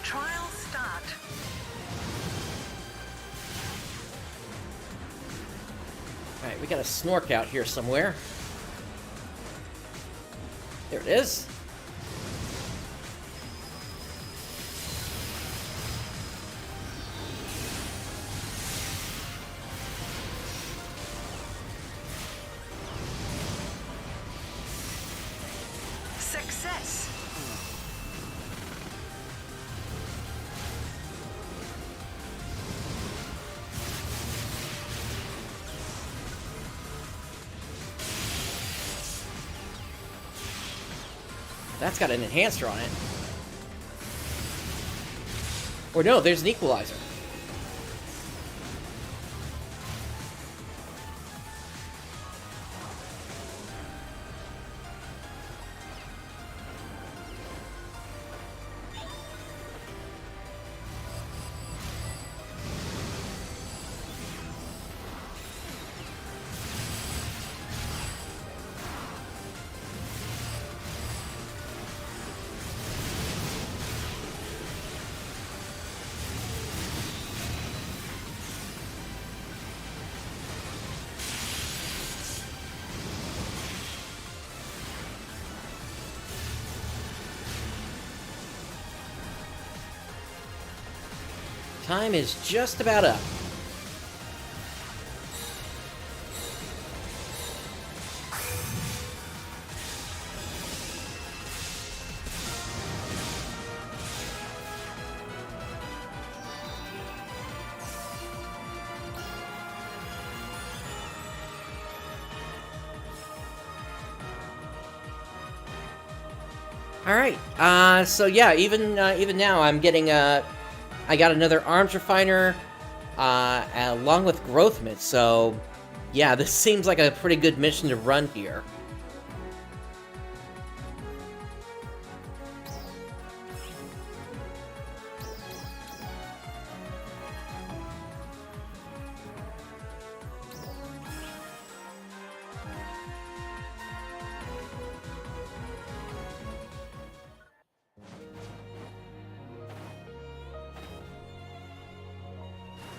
Trial start. Alright, we got a snork out here somewhere. There it is. Success. That's got an enhancer on it. Or no, there's an equalizer. Time is just about up. All right. So yeah, even now, I'm getting I got another arms refiner, along with growth mitt. So yeah, this seems like a pretty good mission to run here.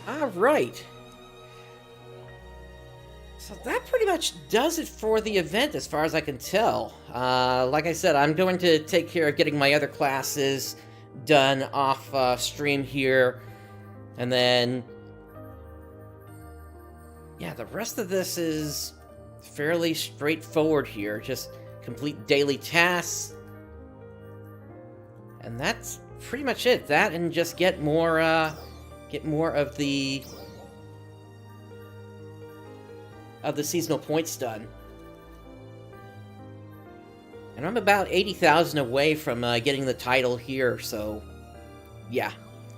Alright. So that pretty much does it for the event as far as I can tell. Like I said, I'm going to take care of getting my other classes done off stream here. And then... yeah, the rest of this is fairly straightforward here. Just complete daily tasks. And that's pretty much it. That and just get more of the seasonal points done. And I'm about 80,000 away from getting the title here, so yeah.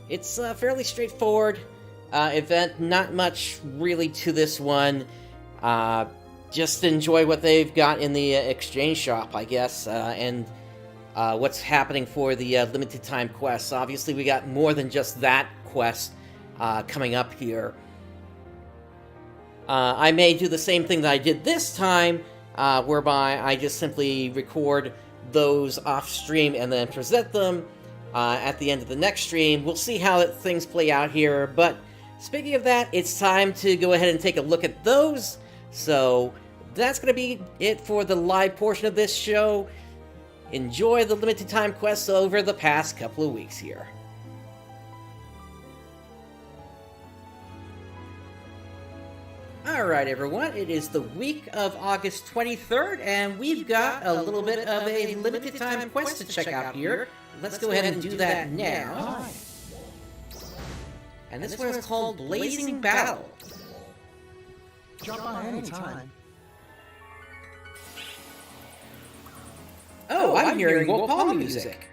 It's a fairly straightforward event, not much really to this one. Just enjoy what they've got in the exchange shop, I guess, and what's happening for the limited time quests. Obviously, we got more than just that quest coming up here. I may do the same thing that I did this time, whereby I just simply record those off stream and then present them at the end of the next stream. We'll see how things play out here, but speaking of that, it's time to go ahead and take a look at those. So that's going to be it for the live portion of this show. Enjoy the limited time quests over the past couple of weeks here. Alright everyone, it is the week of August 23rd, and we've got a little bit of a limited time quest to check out here. Let's go ahead and do that now. And this one is called Blazing Battle. Drop by anytime. Oh, I'm hearing Wopal music.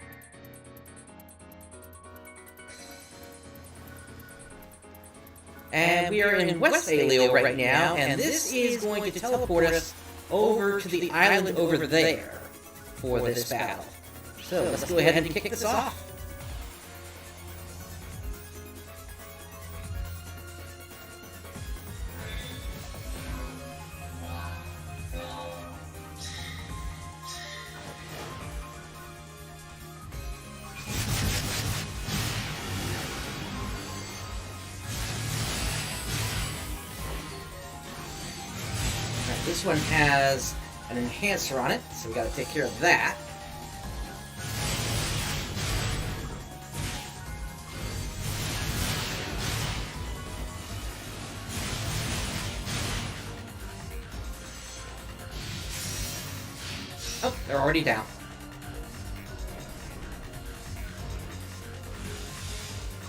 And we are in West Aleo right now, and this is going to teleport us over to the island over there for this battle. So let's go ahead and kick this off. this one has an enhancer on it, so we gotta take care of that. Oh, they're already down.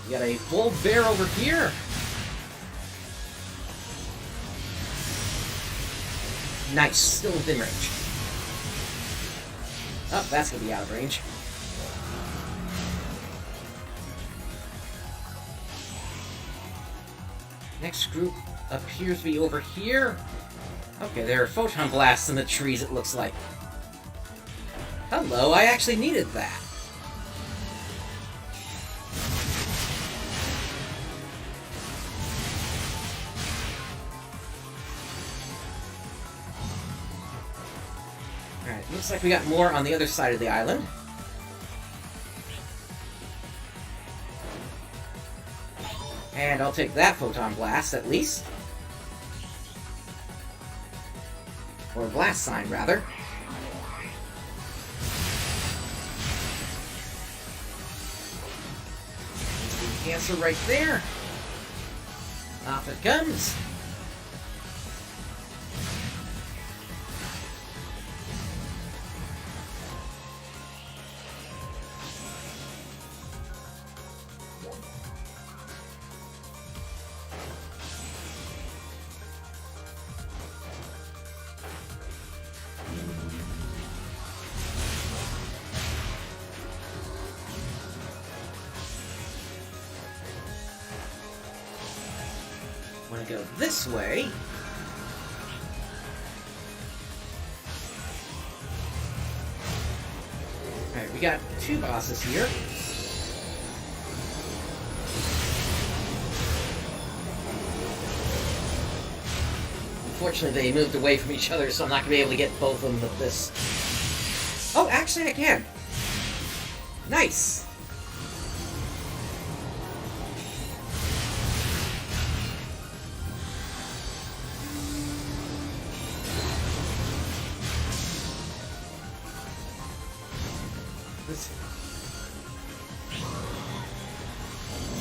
We got a bull bear over here. Nice, still within range. Oh, that's gonna be out of range. Next group appears to be over here. Okay, there are photon blasts in the trees, it looks like. Hello, I actually needed that. Alright, looks like we got more on the other side of the island. And I'll take that photon blast, at least. Or blast sign, rather. The answer right there. Off it comes. Want to go this way. Alright, we got two bosses here. Unfortunately, they moved away from each other, so I'm not going to be able to get both of them with this. Oh, actually I can. Nice!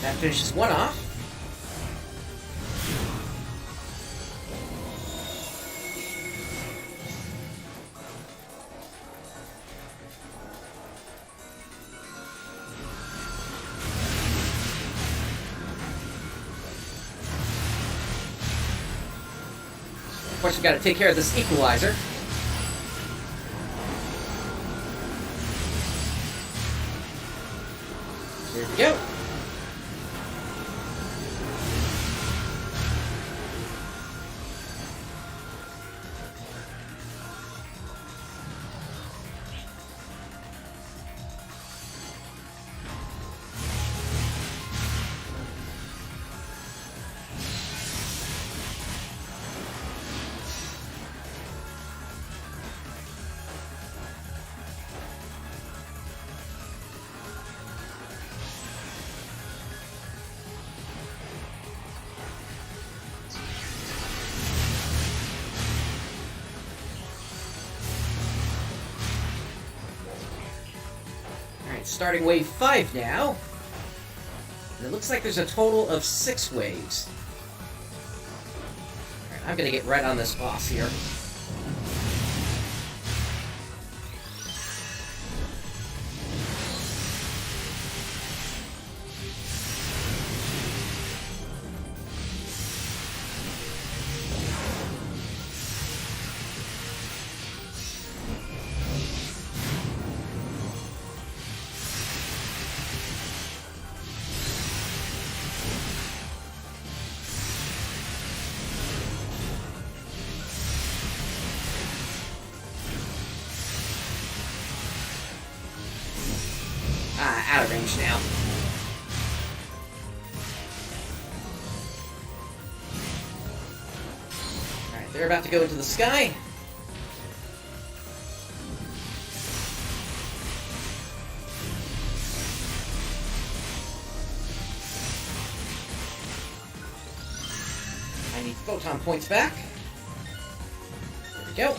That finishes one off. Of course, we've got to take care of this equalizer. Here we go. Starting wave 5 now. And it looks like there's a total of 6 waves. Alright, I'm gonna get right on this boss here. Out of range now. Alright, they're about to go into the sky. I need photon points back. go.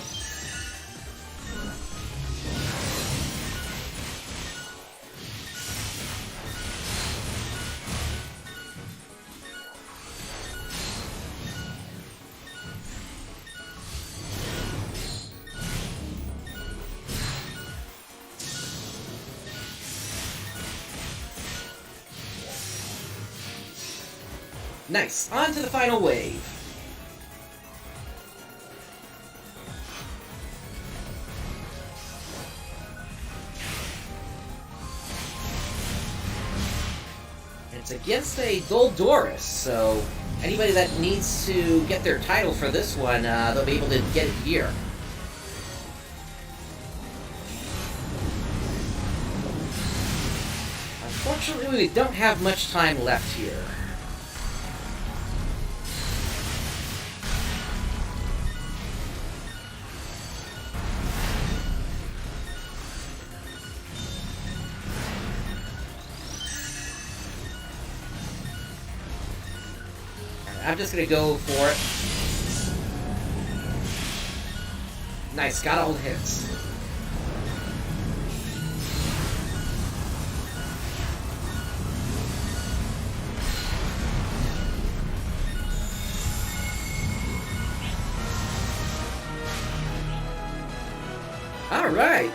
Nice. On to the final wave. It's against a Goldoris, so anybody that needs to get their title for this one, they'll be able to get it here. Unfortunately, we don't have much time left here. I'm just gonna go for it. Nice, got all the hits. All right.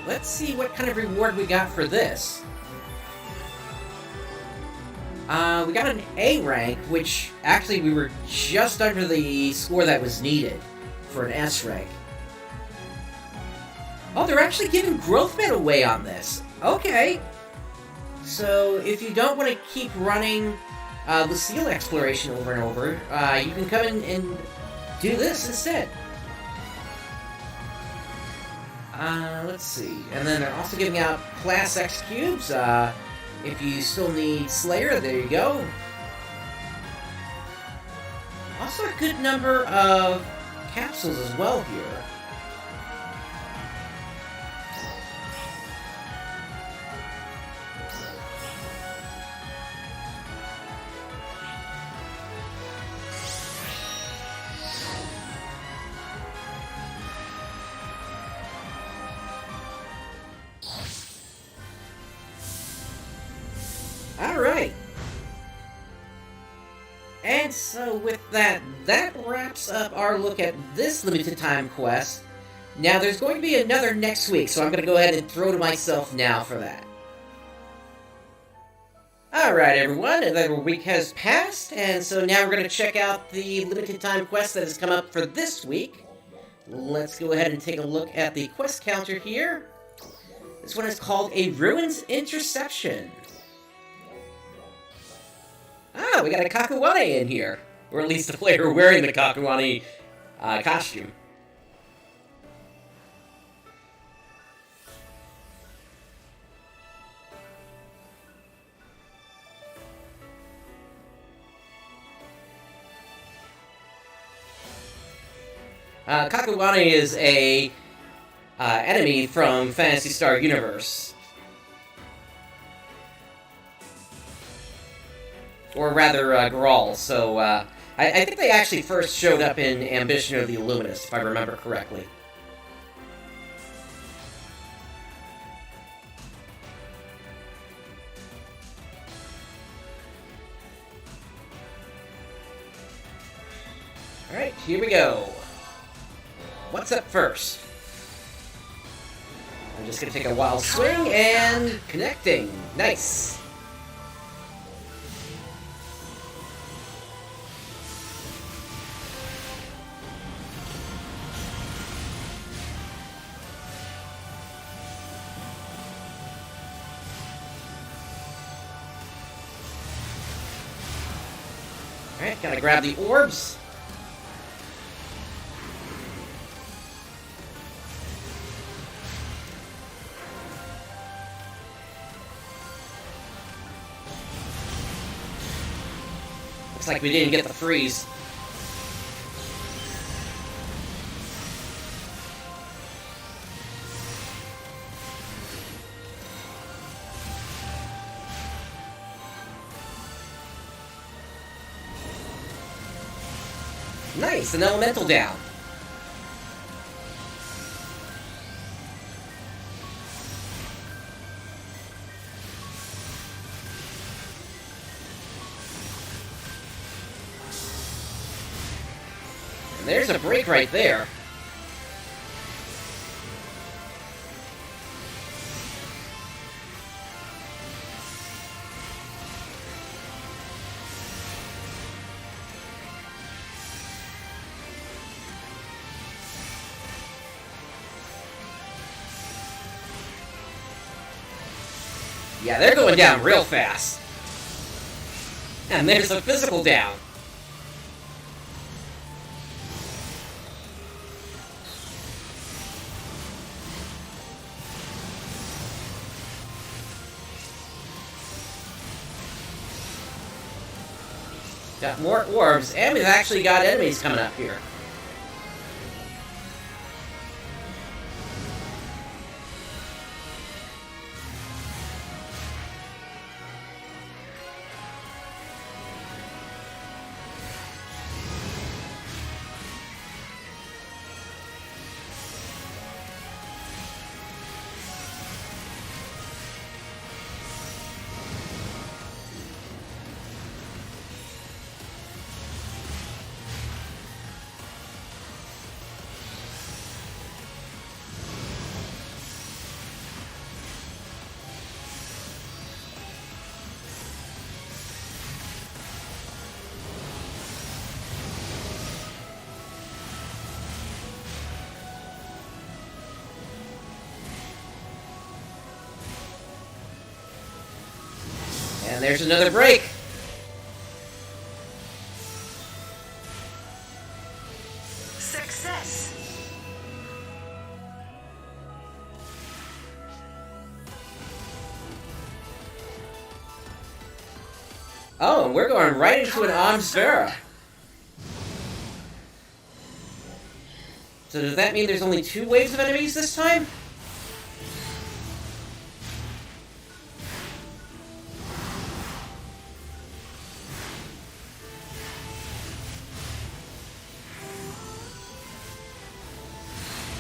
Let's see what kind of reward we got for this. We got an A rank, which actually we were just under the score that was needed for an S rank. Oh, they're actually giving growth med away on this. Okay. So if you don't want to keep running Lucille exploration over and over, you can come in and do this instead. Let's see. And then they're also giving out Class X cubes. If you still need Slayer, there you go. Also a good number of capsules as well here. Alright. And so with that wraps up our look at this limited time quest. Now there's going to be another next week, so I'm going to go ahead and throw to myself now for that. Alright everyone, another week has passed, and so now we're going to check out the limited time quest that has come up for this week. Let's go ahead and take a look at the quest counter here. This one is called A Ruins Interception. Ah, we got a Kakuwane in here. Or at least a player wearing the Kakuwane costume. Kakuwane is a enemy from Phantasy Star Universe. Or rather, Grawl. So, I think they actually first showed up in Ambition of the Illuminist, if I remember correctly. Alright, here we go. What's up first? I'm just gonna take a wild swing and connecting. Nice. Alright, gotta grab the orbs. Looks like we didn't get the freeze. Nice, an elemental down. And there's a break right there. Yeah, they're going down real fast. And there's a physical down. Got more orbs, and we've actually got enemies coming up here. And there's another break. Success. Oh, and we're going right into an Amsfera. So does that mean there's only 2 waves of enemies this time?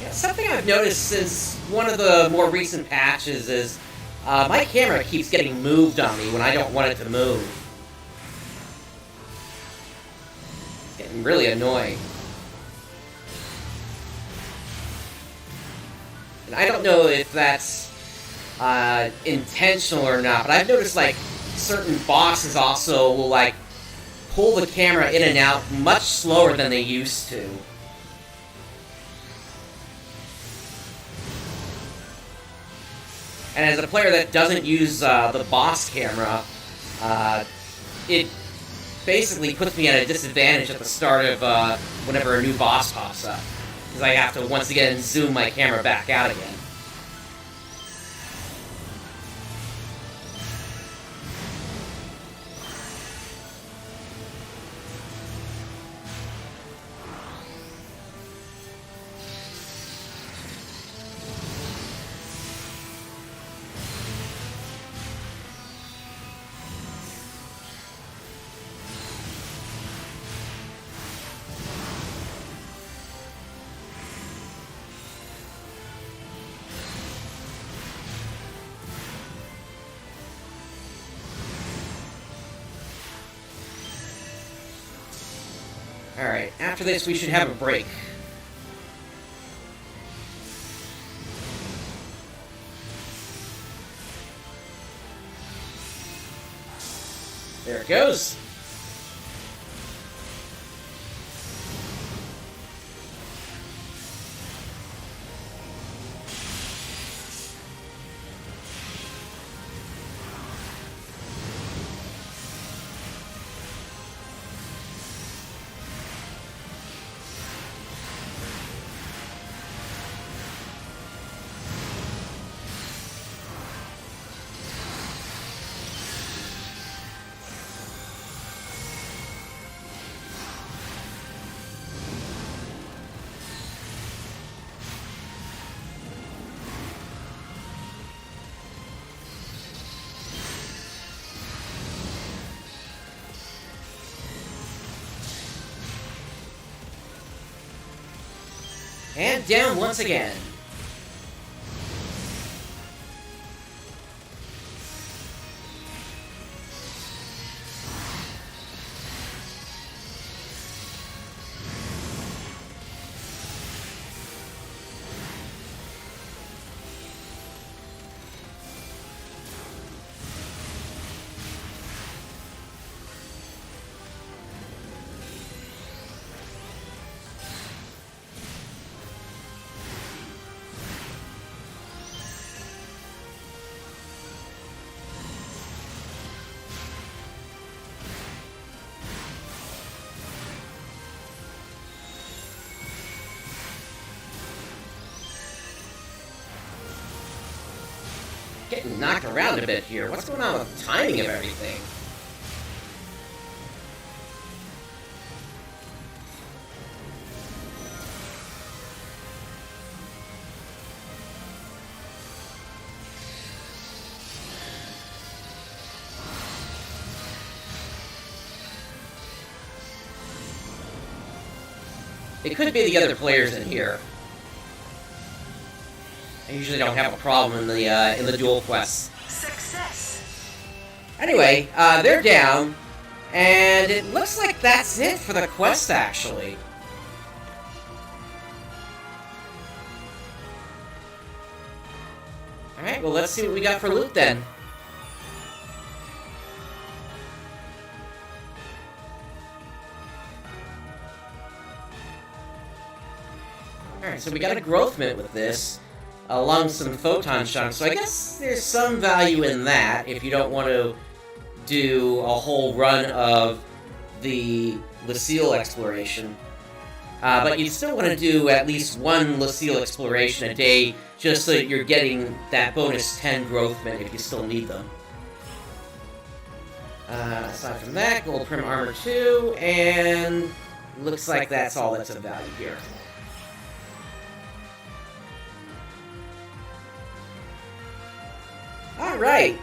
Yeah, something I've noticed since one of the more recent patches is my camera keeps getting moved on me when I don't want it to move. It's getting really annoying. And I don't know if that's intentional or not, but I've noticed, like, certain bosses also will, like, pull the camera in and out much slower than they used to. And as a player that doesn't use the boss camera, it basically puts me at a disadvantage at the start of whenever a new boss pops up. Because I have to, once again, zoom my camera back out again. Alright, after this we should have a break. There it goes. And down once again. Getting knocked around a bit here. What's going on with the timing of everything? It could be the other players in here. I usually don't have a problem in the dual quests. Success. Anyway, they're down, and it looks like that's it for the quest, actually. Alright, well, let's see what we got for loot, then. Alright, so we got a growth mint with this, along with some photon chunks, so I guess there's some value in that if you don't want to do a whole run of the Lucille exploration. But you still want to do at least one Lucille exploration a day, just so that you're getting that bonus 10 growth mint if you still need them. Aside from that, gold prim armor 2, and looks like that's all that's of value here. Alright,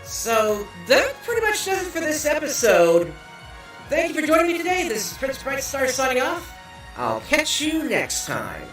so that pretty much does it for this episode. Thank you for joining me today. This is PrinceBrightstar signing off. I'll catch you next time.